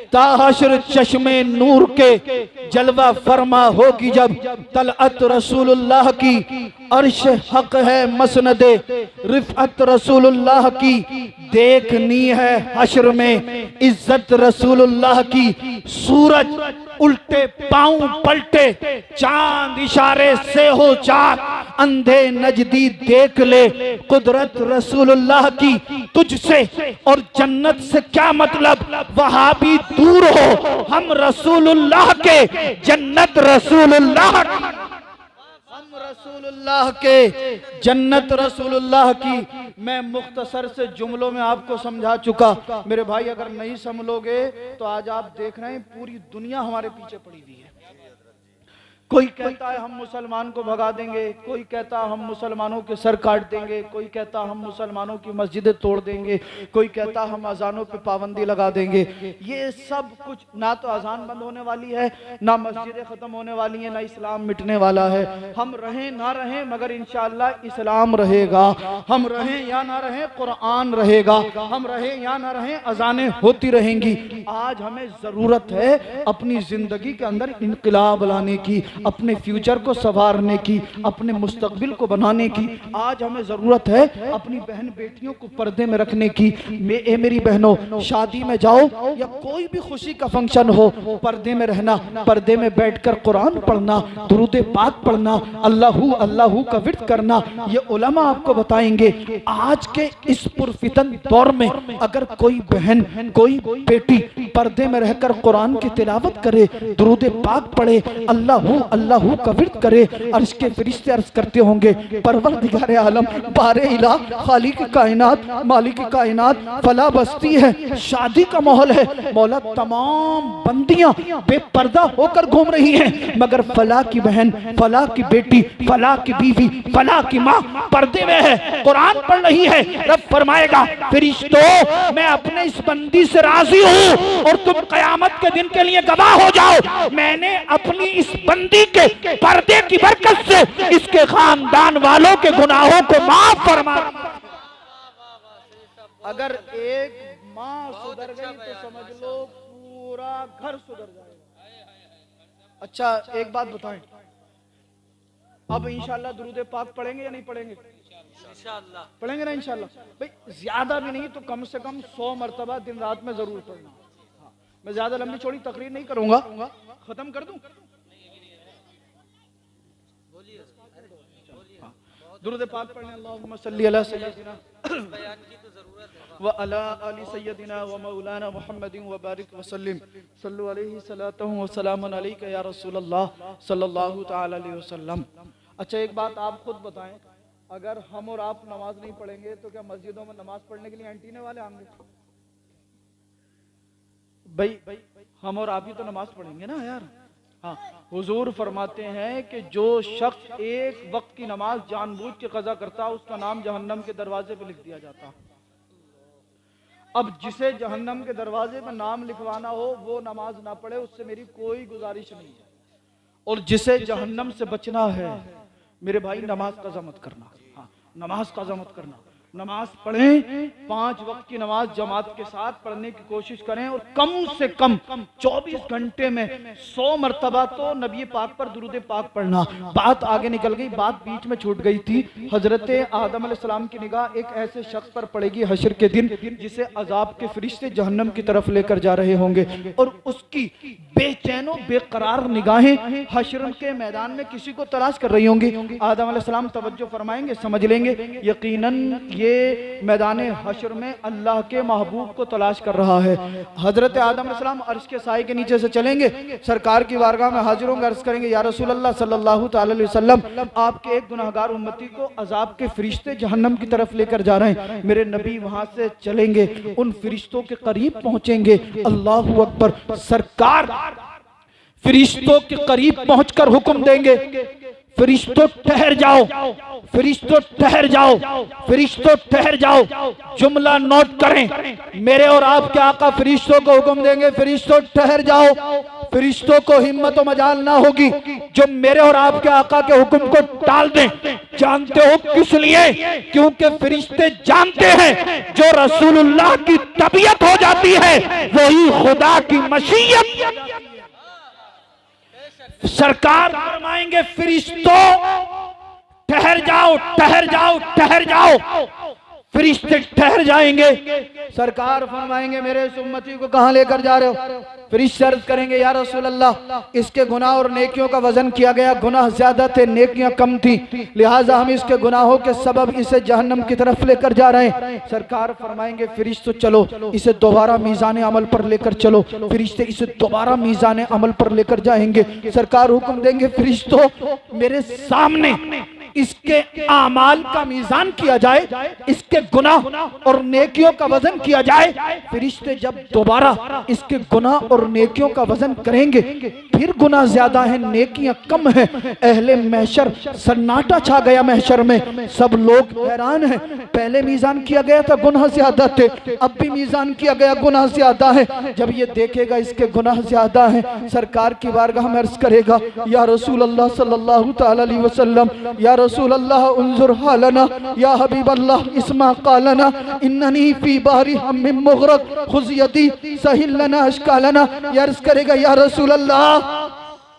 ताहशर चश्मे नूर के, जलवा फरमा होगी जब तलअत रसूलुल्लाह की। अर्श हक है मसनदे रिफअत रसूलुल्लाह की, देखनी है हश्र में इज्जत रसूलुल्लाह की। सूरज उल्टे पांव पलटे, चांद इशारे से हो चाक, अंधे नजदी देख ले कुदरत रसूलुल्लाह की। तुझसे और जन्नत से क्या मतलब, वहां भी दूर हो, हम रसूलुल्लाह के, जन्नत रसूलुल्लाह की। हम रसूलुल्लाह के, जन्नत रसूलुल्लाह की। मैं मुख्तसर से जुमलों में आपको समझा चुका। मेरे भाई अगर नहीं समझोगे तो आज आप देख रहे हैं पूरी दुनिया हमारे पीछे पड़ी हुई है। कोई कहता है हम मुसलमान को भगा देंगे, कोई कहता है हम मुसलमानों के सर काट देंगे, कोई कहता है हम मुसलमानों की मस्जिदें तोड़ देंगे, कोई कहता है हम अजानों पे पाबंदी लगा देंगे। ये सब कुछ, ना तो अजान बंद होने वाली है, ना मस्जिदें खत्म होने वाली हैं, ना इस्लाम मिटने वाला है। हम रहें ना रहें मगर इंशाअल्लाह इस्लाम रहेगा। हम रहें या ना रहें कुरान रहेगा, हम रहें या ना रहें अजानें होती रहेंगी। आज हमें जरूरत है अपनी जिंदगी के अंदर इनकलाब लाने की, अपने फ्यूचर को संवारने की, अपने मुस्तकबिल को बनाने की। आज हमें जरूरत है अपनी बहन बेटियों को पर्दे में रखने की। मेरी बहनों, शादी में जाओ या कोई भी खुशी का फंक्शन हो, पर्दे में रहना, पर्दे में बैठकर कुरान पढ़ना, दुरूद पाक पढ़ना, अल्लाहू अल्लाहू का विर्द करना। ये उलमा आपको बताएंगे। आज के इस पुरफितन दौर में अगर कोई बहन, कोई बेटी पर्दे में रहकर कुरान की तिलावत करे, दुरूद पाक पढ़े, अल्लाहू अल्लाहू का विर्द करे, अर्श के फरिश्ते अर्ज करते होंगे, परवरदिगार आलम, बारे इला, खालिक कायनात, मालिक कायनात, फला बस्ती है, शादी का माहौल है, मौला तमाम बंदियां बेपर्दा होकर घूम रही हैं, मगर फला की बहन, फला की बेटी, फला की बीवी, फला की माँ पर्दे में है, कुरान पढ़ रही है। रब फरमाएगा, फरिश्तों मैं अपने इस बंदी से राजी हूँ और तुम कयामत के दिन के लिए गवाह हो जाओ। मैंने अपनी इस बंदी के पर्दे की बरकत से इसके खानदान वालों के गुनाहों को माफ फरमा। अगर एक माँ सुधर गई तो समझ लो पूरा घर सुधर जाएगा। अच्छा एक बात बताएं, अब इंशाल्लाह दुरूद पाक पढ़ेंगे या नहीं पढ़ेंगे? इंशाल्लाह पढ़ेंगे ना इंशाल्लाह। भाई ज्यादा भी नहीं तो कम से कम 100 मरतबा दिन रात में जरूर पढ़ना। हाँ, मैं ज्यादा लंबी चौड़ी तकरीर नहीं करूंगा, खत्म कर दूं। दुरूद पाक पढ़ने, अल्लाहुम्मा सल्ली अला सय्यदिना व अला आलि सय्यदिना व मौलाना मुहम्मदिन व बारिक व सल्लिम सल्लु अलैहि सलातहु व सलामुन अलैका या रसूलल्लाह सल्लल्लाहु तआला अलैहि वसल्लम। अच्छा एक बात आप खुद बताएं, अगर हम और आप नमाज नहीं पढ़ेंगे तो क्या मस्जिदों में नमाज पढ़ने के लिए एंटीने वाले आएंगे? भाई हम और आप ही तो नमाज पढ़ेंगे ना यार। हाँ, हुजूर फरमाते हैं कि जो शख्स एक वक्त की नमाज जानबूझ के कज़ा करता उसका नाम जहन्नम के दरवाजे पे लिख दिया जाता। अब जिसे जहन्नम के दरवाजे में नाम लिखवाना हो वो नमाज ना पढ़े, उससे मेरी कोई गुजारिश नहीं है। और जिसे जहन्नम से बचना है मेरे भाई, नमाज कज़ा मत करना। हाँ, नमाज कज़ा मत करना। नमाज पढ़ें, 5 वक्त की नमाज जमात के साथ पढ़ने की कोशिश करें और कम से कम 24 घंटे में 100 मरतबा तो नबी पाक पर दुरूद पाक पढ़ना। बात आगे निकल गई, बात बीच में छूट गई थी। हजरत आदम अलैहिस्सलाम की निगाह एक ऐसे शख्स पर पड़ेगी हशर के दिन जिसे अजाब के फरिश्ते जहन्नम की तरफ लेकर जा रहे होंगे और उसकी बेचैनो बेकरार निगाहें हशर के मैदान में किसी को तलाश कर रही होंगी। आदम अलैहिस्सलाम तवज्जो फरमाएंगे, समझ लेंगे यकीनन ये मैदान हशर में अल्लाह के महबूब को तलाश कर रहा है। हजरत आदम अलैहिस्सलाम अर्श के साए के नीचे से चलेंगे, सरकार की बारगाह में हाजिर होंगे, अर्ज करेंगे या रसूल अल्लाह सल्लल्लाहु तआला अलैहि वसल्लम, आपके एक गुनाहगार उम्मती को अजाब के फरिश्ते जहन्नम की तरफ लेकर जा रहे हैं। मेरे नबी वहां से चलेंगे, उन फरिश्तों के करीब पहुंचेंगे। अल्लाहु अकबर। सरकार फरिश्तों के करीब पहुंचकर हुक्म देंगे, फरिश्तों ठहर जाओ, फरिश्तों ठहर जाओ, फरिश्तों ठहर जाओ। जुमला नोट करें, मेरे और आपके आका फरिश्तों को हुक्म देंगे, फरिश्तों ठहर जाओ। फरिश्तों को हिम्मत और मजाल ना होगी जो मेरे और आपके आका के हुक्म को टाल दें। जानते हो किस लिए? क्योंकि फरिश्ते जानते हैं जो रसूलुल्लाह की तबीयत हो जाती है वही खुदा की मशीयत। सरकार फरमाएंगे, फरिश्तों ठहर जाओ, ठहर जाओ, ठहर जाओ। फरिश्ते ठहर जाएंगे। सरकार फरमाएंगे, मेरे इस उम्मती को कहां लेकर जा रहे हो? फरिश्ते अर्ज करेंगे, या रसूल अल्लाह, इसके गुनाह और नेकियों का वजन किया गया, गुनाह ज्यादा थे, नेकियां कम थी, लिहाजा हम इसके गुनाहों के सबब इसे जहन्नम की तरफ लेकर जा रहे हैं। सरकार फरमाएंगे, फरिश्ते चलो, इसे दोबारा मीज़ान अमल पर लेकर चलो। फरिश्ते इसे दोबारा मीज़ान अमल पर लेकर जाएंगे। सरकार हुक्म देंगे, फरिश्तों मेरे सामने इसके आमाल का मीज़ान किया जाए, इसके गुनाह और नेकियों का वजन किया जाए। फरिश्ते जब दोबारा इसके गुनाह और नेकियों का वजन करेंगे, फिर गुनाह ज्यादा है, नेकियां कम है। अहले महशर, सन्नाटा छा गया महशर में, सब लोग हैरान हैं। पहले मीज़ान किया गया था, गुनाह ज्यादा थे, अब भी मीज़ान किया गया, गुनाह ज्यादा है। जब ये देखेगा इसके गुनाह ज्यादा है, सरकार की बारगाह में अर्ज करेगा, या रसूल अल्लाह सल्लल्लाहु तआला अलैहि वसल्लम, या रसूल अल्लाह उन्जुर हालना, या हबीब अल्लाह इस्मा कालना, इन्ननी फी बारी हम मुगरक खुज़ यदी सहिल लना अशकालना। या अर्ज करेगा, या रसूल अल्लाह,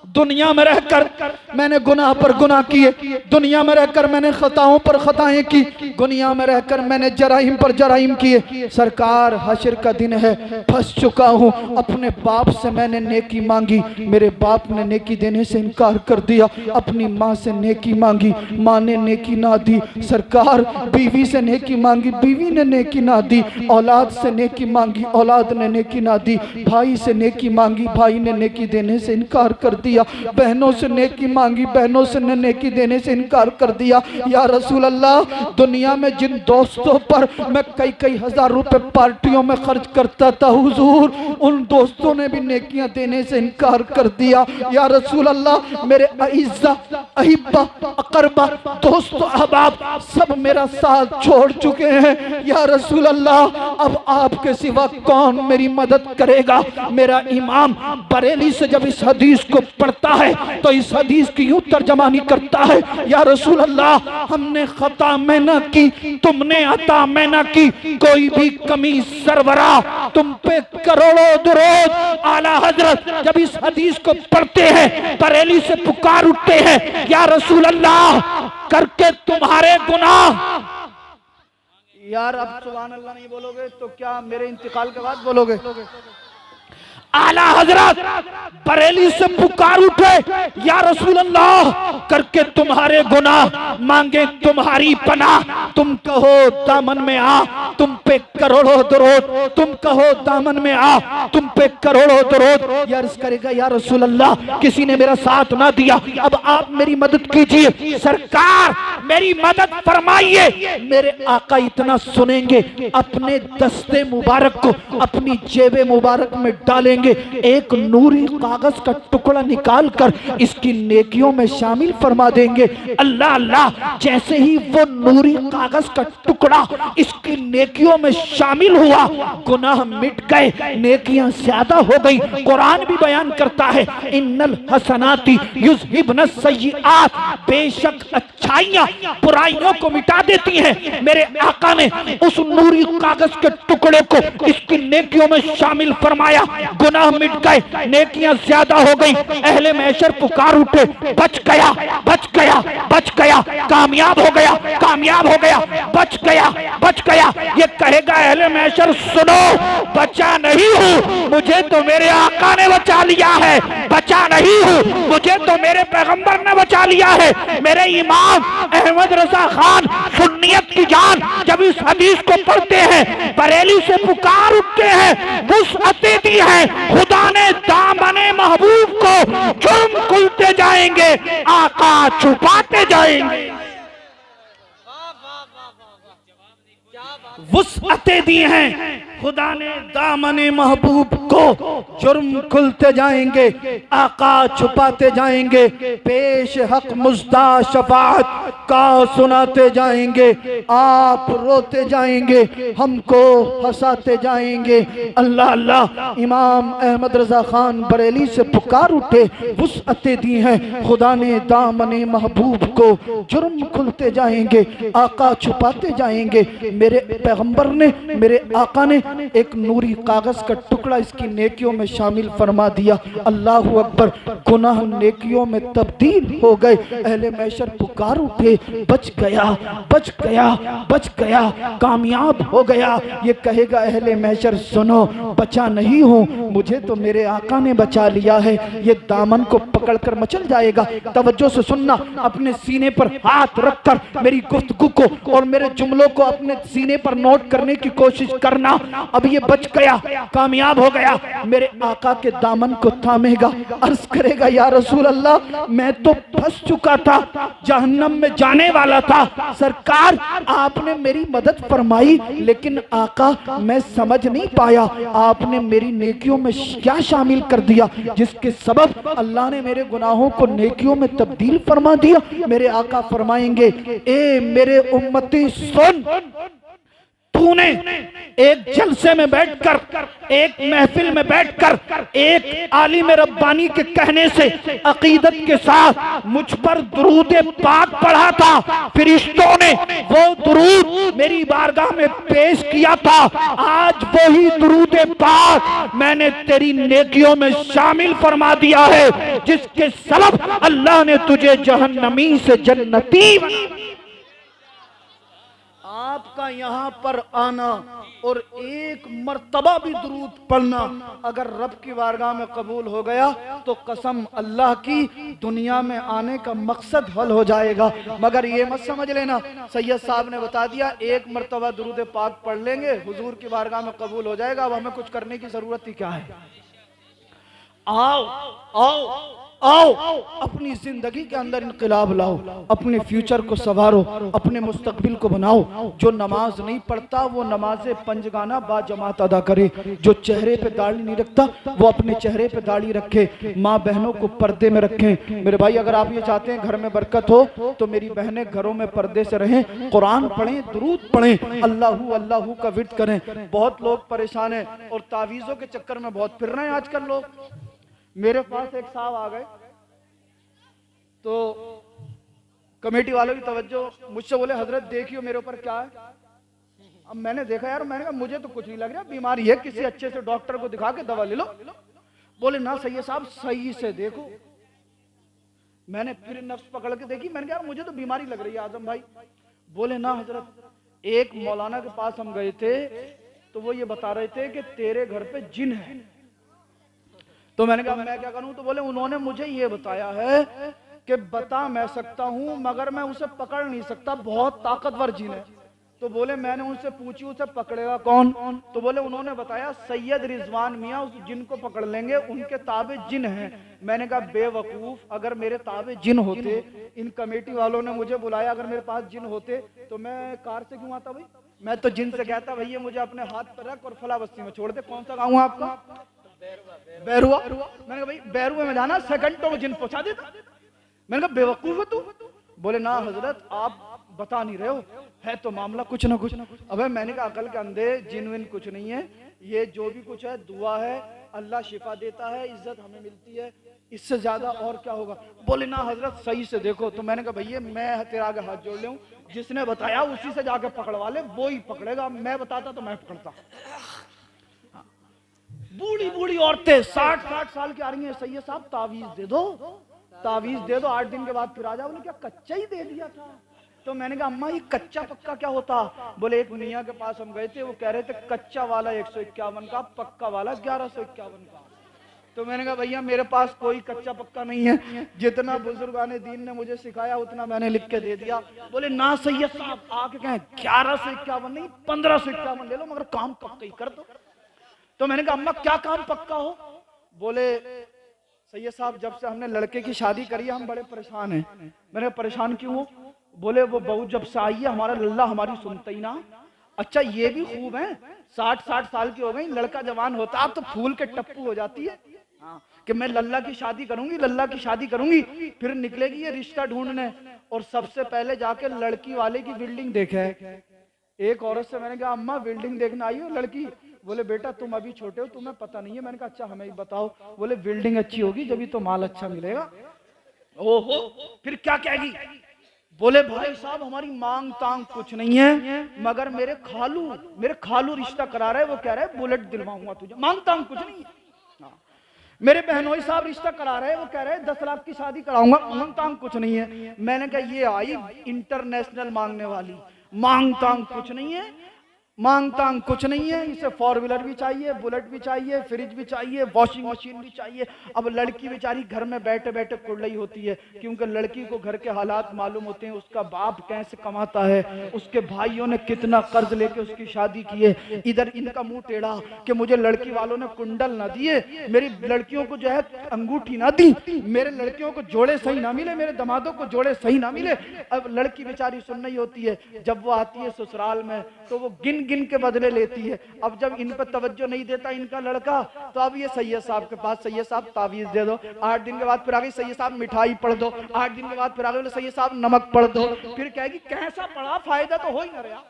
दुनिया में रहकर मैंने गुनाह पर गुनाह किए, दुनिया में रहकर मैंने खताओं पर खताएं की, दुनिया में रहकर मैंने जराइम पर जराइम किए। सरकार हशर का दिन है, फंस चुका हूँ। अपने बाप से मैंने नेकी मांगी, मेरे बाप ने नेकी देने से इनकार कर दिया। अपनी माँ से नेकी मांगी, माँ ने नेकी ना दी। सरकार बीवी से नेकी मांगी, बीवी ने नेकी ना दी। औलाद से नेकी मांगी, औलाद ने नेकी ना दी। भाई से नेकी मांगी, भाई ने नेकी देने से इनकार कर दिया। बहनों से नेकी मांगी, बहनों से नेकी देने से इनकार कर दिया। या रसूल अल्लाह, दुनिया में जिन दोस्तों पर मैं कई कई हजार रुपए पार्टियों में खर्च करता था हुजूर, उन दोस्तों ने भी नेकियां देने से इनकार कर दिया। या रसूल अल्लाह, मेरे अइज़्ज़ा, अहिब्बा, अकरबा, दोस्त अहबाब सब मेरा साथ छोड़ चुके हैं। या रसूल अल्लाह, अब आपके सिवा कौन मेरी मदद करेगा? मेरा इमाम बरेली से जब इस हदीस को पढ़ता है तो इस हदीस की यूं तर्जमानी करता है, या रसूल अल्लाह, हमने खता में न की, तुमने अता में न की, कोई भी कमी सरवरा तुम पे करोड़ों दुरूद। आला हजरत जब इस हदीस को पढ़ते हैं बरेली से पुकार उठते हैं, या रसूल अल्लाह, करके तुम्हारे गुनाह। यार अब सुभान अल्लाह नहीं बोलोगे तो क्या मेरे इंतकाल के बाद बोलोगे? आला हजरत बरेली से पुकार उठे, या रसूल अल्लाह, करके तुम्हारे गुनाह, मांगे तुम्हारी पनाह। तुम कहो दामन में आ, तुम पे करोड़ों दरूद, तुम कहो दामन में आ, तुम पे करोड़ों दरूद। या अर्ज करेगा, या रसूल अल्लाह, किसी ने मेरा साथ ना दिया, अब आप मेरी मदद कीजिए। सरकार मेरी मदद फरमाइए। मेरे आका इतना सुनेंगे, अपने दस्ते मुबारक को अपनी जेबे मुबारक में डालेंगे, एक नूरी कागज का टुकड़ा निकाल कर इसकी नेकियों में शामिल फरमा देंगे। अल्लाह अल्लाह, जैसे ही वो नूरी कागज का टुकड़ा इसकी नेकियों में शामिल हुआ, गुनाह मिट गए, नेकियां ज्यादा हो गई। कुरान भी बयान करता है, इन्नल हसनाती युज़हिबनस सय्यिआत, बेशक अच्छाइयां बुराइयों को मिटा देती हैं। मेरे आका ने उस नूरी कागज के टुकड़े को इसकी नेकियों में शामिल फरमाया, गुनाह मिट गए, नेकियां ज्यादा हो गई। अहले महशर पुकार उठे, बच गया, बच गया, बच गया, कामयाब हो गया, कामयाब हो गया, बच गया, बच गया। ये कहेगा अहले महशर, सुनो, बचा नहीं हूँ, मुझे तो मेरे आका ने बचा लिया है, बचा नहीं हूँ, मुझे तो मेरे पैगंबर ने बचा लिया है। मेरे इमाम अहमद रजा खान सुन्नियत की जान जब इस हदीस को पढ़ते हैं, बरेली से पुकार उठते हैं, वुसअतें दी है खुदा ने दामने महबूब को, जुर्म खुलते जाएंगे, आका छुपाते जाएंगे। वुसअतें दी हैं खुदा ने दामने महबूब को, जुर्म खुलते जाएंगे, आका छुपाते जाएंगे, पेश हक मुज्दा शफाअत का सुनाते जाएंगे, आप रोते जाएंगे, हमको हंसाते जाएंगे। अल्लाह अल्लाह। इमाम अहमद रजा खान बरेली से पुकार उठे, वुसअतें दी हैं खुदा ने दामने महबूब को, जुर्म खुलते जाएंगे, आका छुपाते जाएंगे। मेरे पैगंबर ने, मेरे आका ने एक नूरी कागज का टुकड़ा इसकी नेकियों में शामिल फरमा दिया। अल्लाहु अकबर। गुनाह नेकियों में तब्दील हो गए। अहले महशर पुकार उठे, बच गया, बच गया, बच गया, कामयाब हो गया। ये कहेगा अहले महशर, सुनो, बचा नहीं हूँ, मुझे तो मेरे आका ने बचा लिया है। ये दामन को पकड़कर मचल जाएगा। तवज्जो से सुनना, अपने सीने पर हाथ रखकर मेरी गुफ्तगू को और मेरे जुमलों को अपने सीने पर नोट करने की कोशिश करना। अब ये बच गया, कामयाब हो गया, मेरे आका के दामन को थामेगा, अर्ज करेगा, या रसूल अल्लाह, मैं तो फंस चुका था, जहन्नम में जाने वाला था, सरकार आपने मेरी मदद फरमाई, लेकिन आका मैं समझ नहीं पाया आपने मेरी नेकियों में क्या शामिल कर दिया, जिसके सबब अल्लाह ने मेरे गुनाहों को नेकियों में तब्दील फरमा दिया। मेरे आका फरमाएंगे, ए मेरे उम्मती सुन, तूने एक जलसे में बैठकर, एक महफिल में बैठकर, एक आलिम रब्बानी के कहने से अकीदत के साथ मुझ पर दुरूद पाक पढ़ा था, फरिश्तों ने वो दुरूद मेरी बारगाह में पेश किया था। आज वही दुरूद पाक मैंने तेरी नेकियों में शामिल फरमा दिया है, जिसके सबब अल्लाह ने तुझे जहन्नमी से जन्नती बना। आपका यहाँ पर आना और एक मर्तबा भी दुरूद पढ़ना अगर रब की बारगाह में कबूल हो गया तो कसम अल्लाह की, दुनिया में आने का मकसद हल हो जाएगा। मगर ये मत समझ लेना, सैयद साहब ने बता दिया, एक मर्तबा दुरूद पाक पढ़ लेंगे हुजूर की बारगाह में कबूल हो जाएगा, अब हमें कुछ करने की जरूरत ही क्या है। आओ आओ आओ, अपनी जिंदगी के अंदर इनकलाब लाओ, अपने फ्यूचर को संवारो, अपने मुस्तकबिल को बनाओ। जो नमाज नहीं पढ़ता वो नमाज पंजगाना बा जमात अदा करे, जो चेहरे पे दाढ़ी नहीं रखता वो अपने चेहरे पे दाढ़ी रखे, माँ बहनों को पर्दे में रखें। मेरे भाई, अगर आप ये चाहते हैं घर में बरकत हो तो मेरी बहनें घरों में पर्दे से रहें, कुरान पढ़ें, दुरूद पढ़ें, अल्लाहू अल्लाहू का विर्द करें। बहुत लोग परेशान हैं और तावीज़ों के चक्कर में बहुत फिर रहे हैं आजकल लोग। मेरे पास एक साहब आ गए तो कमेटी वालों की तवज्जो, मुझसे बोले, हजरत देखियो मेरे ऊपर क्या है। अब मैंने देखा यार, मैंने कहा मुझे तो कुछ नहीं लग रहा, बीमारी है, किसी अच्छे से डॉक्टर को दिखा के दवा ले लो। बोले ना सैयद साहब सही से देखो। मैंने फिर नफ्स पकड़ के देखी, मैंने कहा मुझे तो बीमारी लग रही है आजम भाई। बोले ना हजरत, एक मौलाना के पास हम गए थे तो वो ये बता रहे थे कि तेरे घर पे जिन है। तो मैंने कहा मैं क्या करूं। तो बोले उन्होंने मुझे ये बताया है कि बता मैं सकता हूं मगर मैं उसे पकड़ नहीं सकता, बहुत ताकतवर जिन है। तो बोले मैंने उनसे पूछी उसे पकड़ेगा कौन। तो बोले उन्होंने बताया सैयद रिजवान मियाँ उस जिन को पकड़ लेंगे, उनके ताबे जिन हैं। मैंने कहा बेवकूफ, अगर मेरे ताबे जिन होते, इन कमेटी वालों ने मुझे बुलाया, अगर मेरे पास जिन होते तो मैं कार से क्यों आता भाई। मैं तो जिन से कहता भैया मुझे अपने हाथ पर रख और फला बस्ती में छोड़ दे। कौन सा गाँव है आपका? बैरुआ। मैंने कहा भाई बैरुआ में जाना, सेकंडों में जिन पहुंचा देता। मैंने कहा बेवकूफ है तू। बोले ना हजरत, आप बता नहीं रहे हो, है तो मामला कुछ ना कुछ। अबे मैंने कहा अकल के अंधे, जिन विन कुछ नहीं है, ये जो भी कुछ है दुआ है, अल्लाह शिफा देता है, इज्जत हमें मिलती है, इससे ज्यादा और क्या होगा। बोले ना हजरत सही से देखो। तो मैंने कहा भैया मैं तेरे आगे हाथ जोड़ लूं, जिसने बताया उसी से जाके पकड़वा ले, वो ही पकड़ेगा, मैं बताता तो मैं पकड़ता। बूढ़ी बूढ़ी औरतें 60-60 साल की आ रही हैं, सैयद साहब तावीज दे दो, तावीज दे दो, 8 दिन के बाद फिर आ जाओ। बोले क्या कच्चा ही दे दिया था? तो मैंने कहा अम्मा ये कच्चा पक्का क्या होता? बोले एक मियां के पास हम गए थे, वो कह रहे थे कच्चा वाला 151 का, पक्का वाला 1151 का। तो मैंने कहा भैया मेरे पास कोई कच्चा पक्का नहीं है, जितना बुजुर्गाने दीन ने मुझे सिखाया उतना मैंने लिख के दे दिया। बोले ना सैयद साहब आके कहें 1151 नहीं 1551 ले लो, मगर काम पक्का ही कर दो। तो मैंने कहा अम्मा क्या काम पक्का हो? बोले सैयद साहब जब से हमने लड़के की शादी करी है हम बड़े परेशान हैं। मैंने कहा परेशान क्यों हो? बोले वो बहू जब से आई है हमारा लल्ला हमारी सुनता ही ना। अच्छा ये भी खूब है, 60-60 साल की हो गई, लड़का जवान होता अब तो फूल के टप्पू हो जाती है। हाँ, कि मैं लल्ला की शादी करूंगी, लल्ला की शादी करूंगी, फिर निकलेगी ये रिश्ता ढूंढने, और सबसे पहले जाके लड़की वाले की बिल्डिंग देखे। एक औरत से मैंने कहा अम्मा बिल्डिंग देखने आई हो लड़की? बोले बेटा तुम अभी छोटे हो, तुम्हें पता नहीं है। मैंने कहा अच्छा हमें ही बताओ। बोले बिल्डिंग अच्छी होगी जब तो माल अच्छा मिलेगा। ओहो फिर क्या कहेगी? बोले भाई साहब हमारी मांग तांग कुछ नहीं है, मगर मेरे खालू रिश्ता करा रहे, वो कह रहे बुलेट दिलवाऊंगा तुझे, मांग तांग कुछ नहीं है। मेरे बहनोई साहब रिश्ता करा रहे, वो कह रहे 10 लाख की शादी कराऊंगा, मांग तांग कुछ नहीं है। मैंने कहा ये आई इंटरनेशनल मांगने वाली, मांग तांग कुछ नहीं है, मांग तांग कुछ नहीं है। इसे 4 व्हीलर भी चाहिए, बुलेट भी चाहिए, फ्रिज भी चाहिए, वॉशिंग मशीन भी चाहिए। अब लड़की बेचारी घर में बैठे बैठे कुड़लई होती है, क्योंकि लड़की को घर के हालात मालूम होते हैं, उसका बाप कैसे कमाता है, उसके भाइयों ने कितना कर्ज लेके उसकी शादी की है। इधर इनका मुंह टेढ़ा कि मुझे लड़की वालों ने कुंडल ना दिए, मेरी लड़कियों को जो है अंगूठी ना दी, मेरे लड़कियों को जोड़े सही ना मिले, मेरे दमादों को जोड़े सही ना मिले। अब लड़की बेचारी सुन रही होती है, जब वो आती है ससुराल में तो वो गिन गिन के बदले लेती है। अब जब इन पर तवज्जो नहीं देता इनका लड़का, तो अब ये सैयद साहब के पास, सैयद साहब तावीज दे दो। 8 दिन के बाद फिर आ गई सैयद साहब मिठाई पढ़ दो। 8 दिन के बाद फिर आ गई सैयद साहब नमक पढ़ दो। फिर कहेगी कैसा पढ़ा, फायदा तो हो ही ना रहा।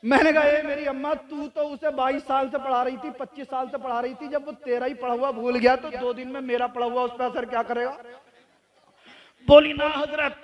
मैंने कहा ए मेरी अम्मा तू तो उसे 22 साल से पढ़ा रही थी, 25 साल से पढ़ा रही थी, जब वो तेरा ही पढ़ा हुआ भूल गया तो 2 दिन में मेरा पढ़ा हुआ उस पर असर क्या करेगा? बोली ना हजरत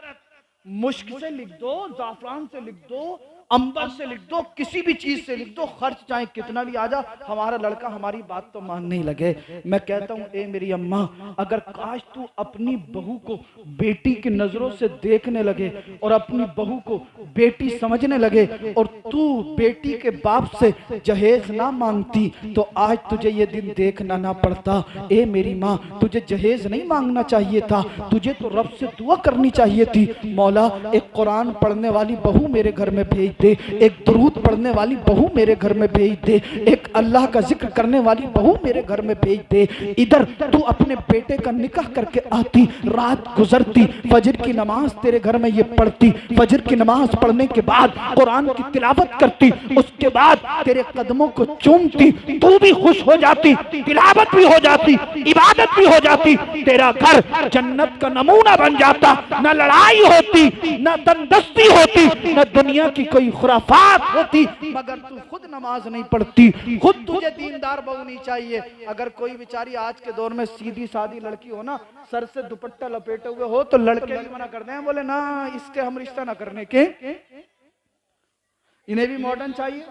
मुश्क से लिख दो, जाफरान से लिख दो, अंबर से लिख दो, किसी भी चीज से लिख दो, खर्च चाहे कितना भी आ जा, हमारा लड़का हमारी बात तो मानने ही लगे। मैं कहता हूँ ए मेरी अम्मा अगर काश तू अपनी बहू को बेटी की नजरों से देखने लगे और अपनी बहू को बेटी समझने लगे और तू बेटी के बाप से जहेज ना मांगती तो आज तुझे ये दिन देखना ना पड़ता। ए मेरी माँ तुझे जहेज नहीं मांगना चाहिए था, तुझे तो रब से दुआ करनी चाहिए थी, मौला एक कुरान पढ़ने वाली बहू मेरे घर में भेज दे, एक दुरूद पढ़ने वाली बहू मेरे घर में भेज दे, एक अल्लाह का जिक्र करने वाली बहू मेरे घर में भेज दे। इधर तू अपने बेटे का निकाह करके आती, रात गुजरती, फजर की नमाज तेरे घर में ये पढ़ती, फजर की नमाज पढ़ने के बाद कुरान की तिलावत करती, उसके बाद तेरे कदमों को चूमती, तू भी खुश हो जाती, तिलावत भी हो जाती, इबादत भी हो जाती, तेरा घर जन्नत का नमूना बन जाता। न लड़ाई होती, न तंदस्ती होती, न दुनिया की कोई खुराफात होती, मगर तू खुद नमाज नहीं पढ़ती, खुद तुझे दीनदार बहू नहीं चाहिए। अगर कोई बेचारी आज के दौर में सीधी सादी लड़की हो ना, सर से दुपट्टा लपेटे हुए हो, तो लड़के भी मना करते हैं, बोले ना इसके हम रिश्ता ना करने के, इन्हें भी मॉडर्न चाहिए।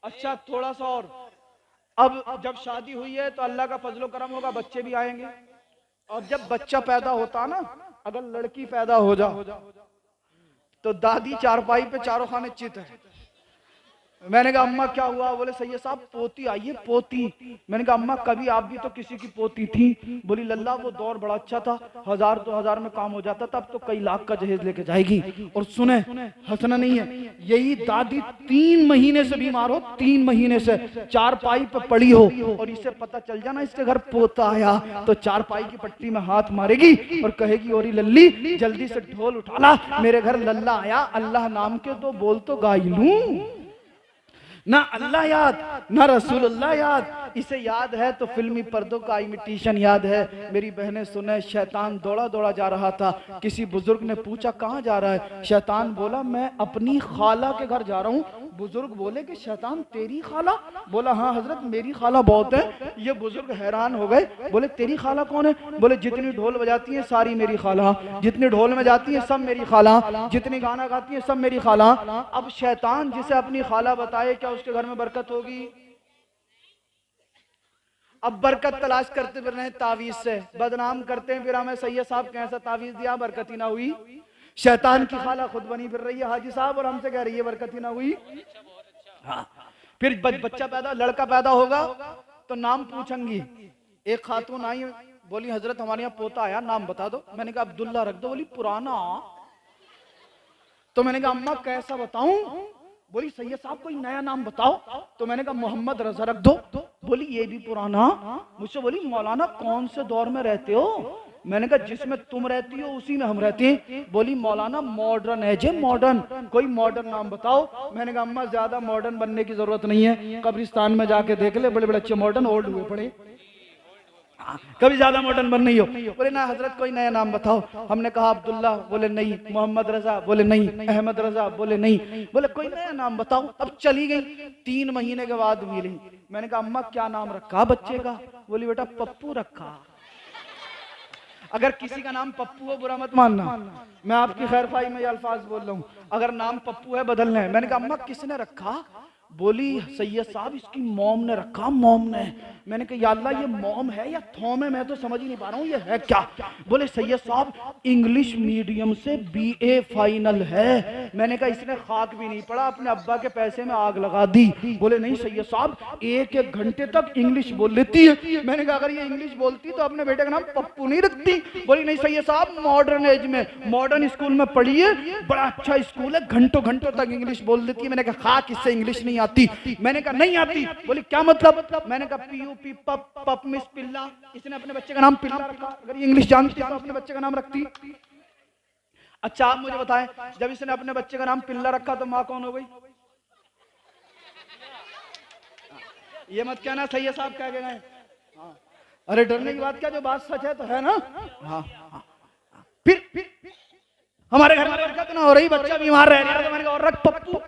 अच्छा थोड़ा सा और, अब जब शादी हुई है तो अल्लाह का फजलो करम होगा, बच्चे भी आएंगे, और जब बच्चा पैदा होता ना, अगर लड़की पैदा हो जा तो दादी चारपाई पे चारों खाने चित है। मैंने कहा अम्मा क्या हुआ? बोले सैयद साहब पोती आई है, पोती। मैंने कहा अम्मा कभी आप भी तो किसी की पोती थी। बोली लल्ला वो दौर बड़ा अच्छा था, 1000-2000 में काम हो जाता था, अब तो कई लाख का जहेज लेके जाएगी। और सुने हंसना नहीं है, यही दादी 3 महीने से बीमार हो, 3 महीने से चारपाई पे पड़ी हो, और इसे पता चल जाना इसके घर पोता आया तो चारपाई की पट्टी में हाथ मारेगी और कहेगी ओरी लल्ली जल्दी से ढोल उठा ला, मेरे घर लल्ला आया, अल्लाह नाम के तो बोल तो गा ही लूं। ना अल्लाह याद, ना रसूलुल्लाह याद, इसे याद है तो फिल्मी पर्दों का इमिटेशन याद है। मेरी बहनें सुने, शैतान दौड़ा दौड़ा जा रहा था। किसी बुजुर्ग ने पूछा कहाँ जा रहा है? शैतान बोला मैं अपनी खाला के घर जा रहा हूँ। बुजुर्ग बोले कि शैतान तेरी खाला? बोला हाँ हजरत मेरी खाला बहुत है। ये बुजुर्ग हैरान हो गए, बोले तेरी खाला कौन है? बोले जितनी ढोल बजाती है सारी मेरी खाला, जितनी ढोल में जाती है सब मेरी खाला, जितनी गाना गाती है सब मेरी खाला। अब शैतान जिसे अपनी खाला बताए क्या उसके घर में बरकत होगी? अब बरकत तलाश करते फिर रहे तावीज से, बदनाम करते हैं फिर हमें सैयद साहब कैसा तावीज दिया बरकत ही ना हुई। शैतान की खाला खुद बनी फिर रही है हाजी साहब और हमसे कह रही है बरकत ही ना हुई। हाँ। फिर बच्चा पैदा, लड़का पैदा होगा तो नाम पूछेंगी। एक खातून आई, बोली हजरत हमारे यहाँ पोता आया, नाम बता दो। मैंने कहा अब्दुल्ला रख दो। बोली पुराना। तो मैंने कहा अम्मा कैसा बताऊं? बोली सैयद साहब कोई नया नाम बताओ। तो मैंने कहा मोहम्मद रजा रख दो। बोली ये भी पुराना। मुझसे बोली मौलाना कौन से दौर में रहते हो? मैंने कहा जिसमें तुम रहती हो उसी में हम रहते हैं। बोली मौलाना मॉडर्न है जे, मॉडर्न, कोई मॉडर्न नाम बताओ। मैंने कहा अम्मा ज्यादा मॉडर्न बनने की जरूरत नहीं है, कब्रिस्तान में जाके देख ले, बड़े बड़े अच्छे मॉडर्न ओल्ड हुए पड़े, कभी ज्यादा मॉडर्न बन नहीं हो। बोले ना हजरत कोई नया नाम बताओ। हमने कहा अब्दुल्ला, बोले नहीं। मोहम्मद रजा, बोले नहीं। अहमद रजा, बोले नहीं। बोले कोई नया नाम बताओ। अब चली गई। 3 महीने के बाद मिली। मैंने कहा अम्मा क्या नाम रखा बच्चे का? बोली बेटा पप्पू रखा। अगर किसी का नाम पप्पू हो बुरा मत मानना, मैं आपकी खैरखाई में ये अल्फाज बोल रहा हूँ। अगर नाम पप्पू है बदलना है। मैंने कहा अम्मा किसने रखा? बोली सैयद साहब इसकी मॉम ने रखा, मॉम ने। मैंने कहा या अल्लाह ये मॉम है या थॉम है, मैं तो समझ ही नहीं पा रहा हूँ ये है क्या। बोले सैयद साहब इंग्लिश मीडियम से BA फाइनल है। मैंने कहा इसने खाक भी नहीं पढ़ा, अपने अब्बा के पैसे में आग लगा दी। बोले नहीं सैयद साहब 1-1 घंटे तक इंग्लिश बोल लेती है। मैंने कहा अगर ये इंग्लिश बोलती तो अपने बेटे का नाम पप्पू नहीं रखती। बोली नहीं सैयद साहब मॉडर्न एज में, मॉडर्न स्कूल में पढ़ी है, बड़ा अच्छा स्कूल है, घंटों घंटों तक इंग्लिश बोल देती है। मैंने कहा खाक इससे इंग्लिश नहीं आती। मैंने कहा नहीं आती। बोली क्या मतलब? मैंने कहा PUP पप, पप मिस पिल्ला। इसने अपने बच्चे का नाम पिल्ला रखा। अगर ये इंग्लिश जानती तो अपने बच्चे का नाम रखती। अच्छा आप मुझे बताएं जब इसने अपने बच्चे का नाम पिल्ला रखा तो माँ कौन हो गई? ये मत कहना सैयद साहब कह गए। हाँ। अरे डरने की बात क्या, जो बात सच है तो है ना। हाँ। फिर हमारे घर में बरकत ना हो रही, बच्चा बीमार रह रहा है, मैंने कहा और रख पप्पू।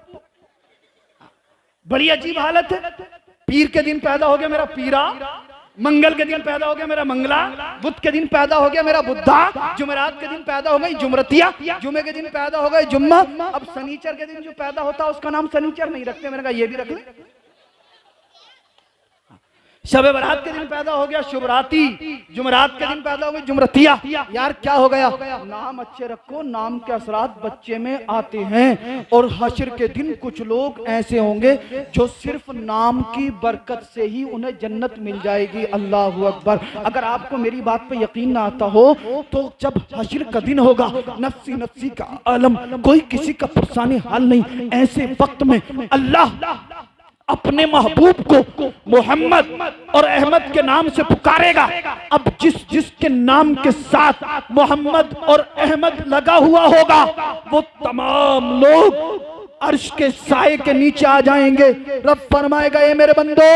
बड़ी अजीब हालत है। पीर के दिन पैदा हो गया मेरा पीरा, मंगल के दिन पैदा हो गया मेरा मंगला, बुध के दिन पैदा हो गया मेरा बुद्धा, जुमेरात के दिन पैदा हो गई जुमरतिया, जुमे के दिन पैदा हो गए जुम्मा। अब शनिचर के दिन जो पैदा होता है उसका नाम शनिचर नहीं रखते। मैंने कहा ये भी रख ले। शबे बरात के दिन पैदा हो गया शुभराती, जुमरात के दिन पैदा हो गई जुमरतिया। यार क्या हो गया? नाम अच्छे रखो, नाम के असरात बच्चे में आते हैं। और हश्र के दिन कुछ लोग ऐसे होंगे जो सिर्फ नाम की बरकत से ही उन्हें जन्नत मिल जाएगी। अल्लाह अकबर। अगर आपको मेरी बात पे यकीन ना आता हो तो जब हश्र का दिन होगा, नफ्सी नफ्सी का आलम, कोई किसी का पुरसाने हाल नहीं, ऐसे वक्त में अल्लाह अपने महबूब को मोहम्मद और अहमद के नाम से पुकारेगा। अब जिसके नाम के साथ मोहम्मद और अहमद लगा हुआ होगा वो तमाम लोग अर्श के साए के नीचे आ जाएंगे। रब फरमाएगा ए मेरे बंदो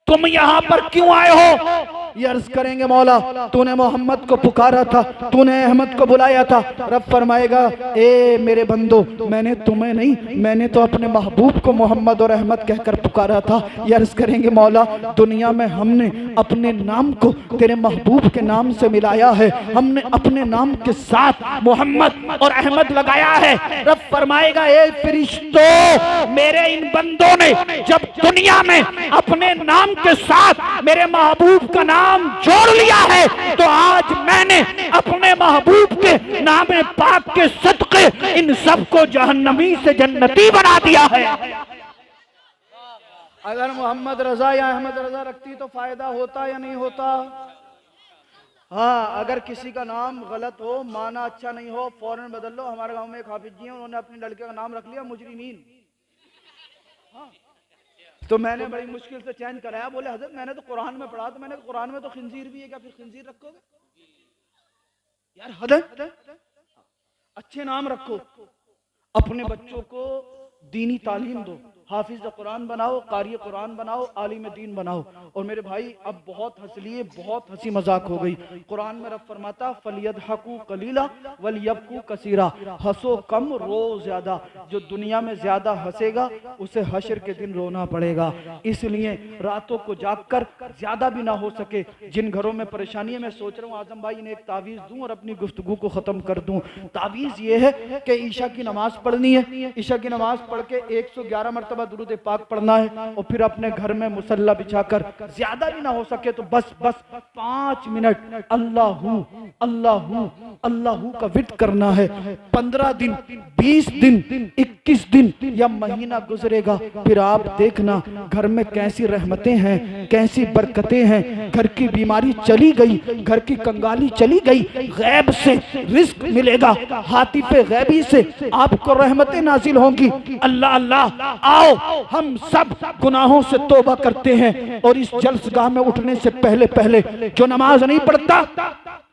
तुम यहां पर क्यों आए हो? ये अर्ज करेंगे मौला तूने मोहम्मद को पुकारा था, तूने अहमद को बुलाया था। रब फरमाएगा ए मेरे बंदो मैंने तुम्हें नहीं, मैंने तो अपने महबूब को मोहम्मद और अहमद कहकर पुकारा था। ये अर्ज करेंगे मौला दुनिया में हमने अपने नाम को तेरे महबूब के नाम से मिलाया है, हमने अपने नाम के साथ मोहम्मद और अहमद लगाया है। रब फरमाएगा ए फरिश्तों मेरे इन बंदों ने जब दुनिया में अपने नाम के साथ मेरे महबूब का नाम जोड़ लिया है तो आज मैंने अपने महबूब के नाम पाक के सदके इन सबको जहन्नमी से जन्नती बना दिया है। अगर मोहम्मद रजा या अहमद रजा रखती तो फायदा होता या नहीं होता? हाँ, अगर किसी का नाम गलत हो, माना अच्छा नहीं हो, फौरन बदल लो। हमारे गांव में एक हाफिज जी हैं, उन्होंने अपने लड़के का नाम रख लिया मुजरिमीन। हाँ, तो मैंने बड़ी मुश्किल से चेंज कराया। बोले हजरत मैंने तो कुरान में पढ़ा। तो मैंने कुरान में तो खिंजीर भी है, क्या फिर खिंजीर रखोगे? यार हद, अच्छे नाम रखो, अपने बच्चों को दीनी तालीम दो। हाफिज कुरान बनाओ, कारी कुरान बनाओ, आलिम दीन बनाओ। और मेरे भाई अब बहुत हंस लिए, बहुत हंसी मजाक हो गई। कुरान में रब फरमाता फलियदहकू कलीला वलियबकू कसीरा, हंसो कम रो ज्यादा। जो दुनिया में ज्यादा हंसेगा उसे हशर के दिन रोना पड़ेगा। इसलिए रातों को जागकर ज्यादा भी ना हो सके, जिन घरों में परेशानी है, मैं सोच रहा हूँ आजम भाई ने एक तावीज दूं और अपनी गुफ्तगू को खत्म कर दूं। तावीज ये है कि ईशा की नमाज पढ़नी है, ईशा की नमाज पढ़ के 111 मरतबा दुरूद पाक पढ़ना है और फिर अपने घर में मुसल्ला बिछाकर, ज्यादा भी ना हो सके तो बस 5 मिनट अल्लाहू अल्लाहू अल्लाहू का विर्द करना है। 15 दिन, 20 दिन, 21 दिन या महीना गुजरेगा, फिर आप देखना घर में कैसी रहमतें हैं, कैसी बरकतें हैं। घर की बीमारी चली गई, घर की कंगाली चली गई, गैब से रिस्क मिलेगा, हातिफे गैबी से आपको रहमतें नाजिल होंगी। अल्लाह अल्लाह, आओ हम सब गुनाहों से तौबा करते हैं और इस जलसगाह में उठने से पहले पहले जो नमाज नहीं पढ़ता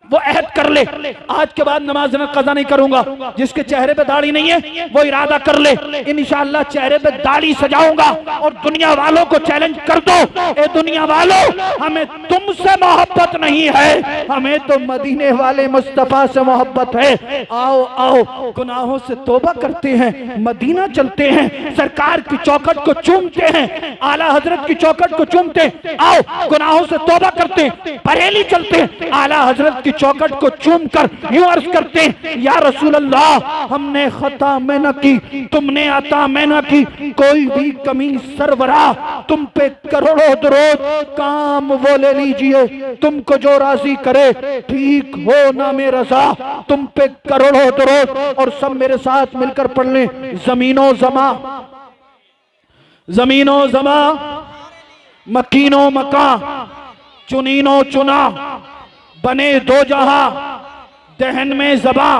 वो अहद कर ले, आज के बाद नमाज में कज़ा नहीं करूंगा। जिसके चेहरे पे दाढ़ी नहीं है वो इरादा कर ले, इंशाअल्लाह चेहरे पे दाढ़ी सजाऊंगा और दुनिया वालों को चैलेंज कर दो, ए दुनिया वालों, हमें तुमसे मोहब्बत नहीं है, हमें तो मदीने वाले मुस्तफा से मोहब्बत है। आओ आओ गुनाहों से तौबा करते हैं, मदीना चलते हैं, सरकार की चौखट को चूमते हैं, आला हजरत की चौखट को चूमते हैं। आओ गुनाहों से तौबा करते हैं, बरेली चलते हैं, आला हजरत की चौखट को चूम कर यूं अर्ज करते हैं, या रसूल अल्लाह, हमने खता में न की, तुमने अता में न की, कोई भी कमी सरवरा, तुम पे करोड़ों दरूद, काम वो ले लीजिए, तुमको जो राजी करे, ठीक हो ना मेरा रज़ा, तुम पे करोड़ों दरूद। और सब मेरे साथ मिलकर पढ़ लें, जमीनो जमा, जमीनो जमा, मकीनो मका, चुनीनो चुना, बने दो जहां, दहन में जबा,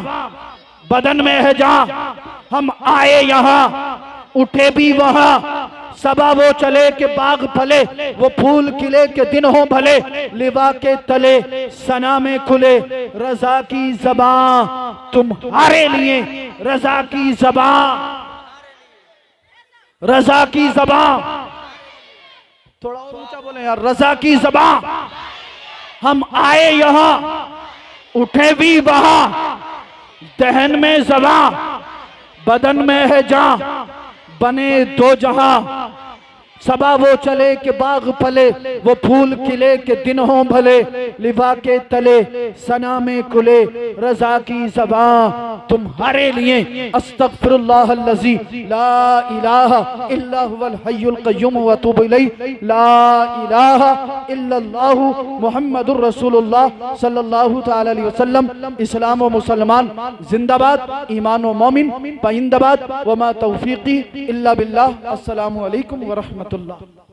बदन में है जहां, हम आए यहां उठे भी वहां, सबा वो चले के बाग फले, वो फूल खिले के दिन हो भले, लिबा के तले सना में खुले, रजा की ज़बां तुम्हारे लिए, रजा की ज़बां, रजा की ज़बां, थोड़ा और ऊंचा बोले यार, रजा की ज़बां, हम आए यहां उठे भी वहां, दहन में ज़बां, बदन में है जान, बने दो जहां, सबा वो चले के बाग फले, वो फूल खिले के दिन हो भले, लिबा के तले सना में खुले, रजा की ज़बां तुम्हारे लिए, अस्तगफिरुल्लाह अल्लज़ी ला इलाहा इल्ला हुवल हय्युल क़य्यूम व अतूबु इलैहि, ला इलाहा इल्लल्लाहु मुहम्मदुर रसूलुल्लाह सल्लल्लाहु तआला अलैहि वसल्लम। इस्लाम व मुसलमान जिंदाबाद, ईमान व मोमिन पाइंदाबाद, व मा तौफीकी इल्ला बिल्लाह। अस्सलामु अलैकुम व रहमतुल्लाह।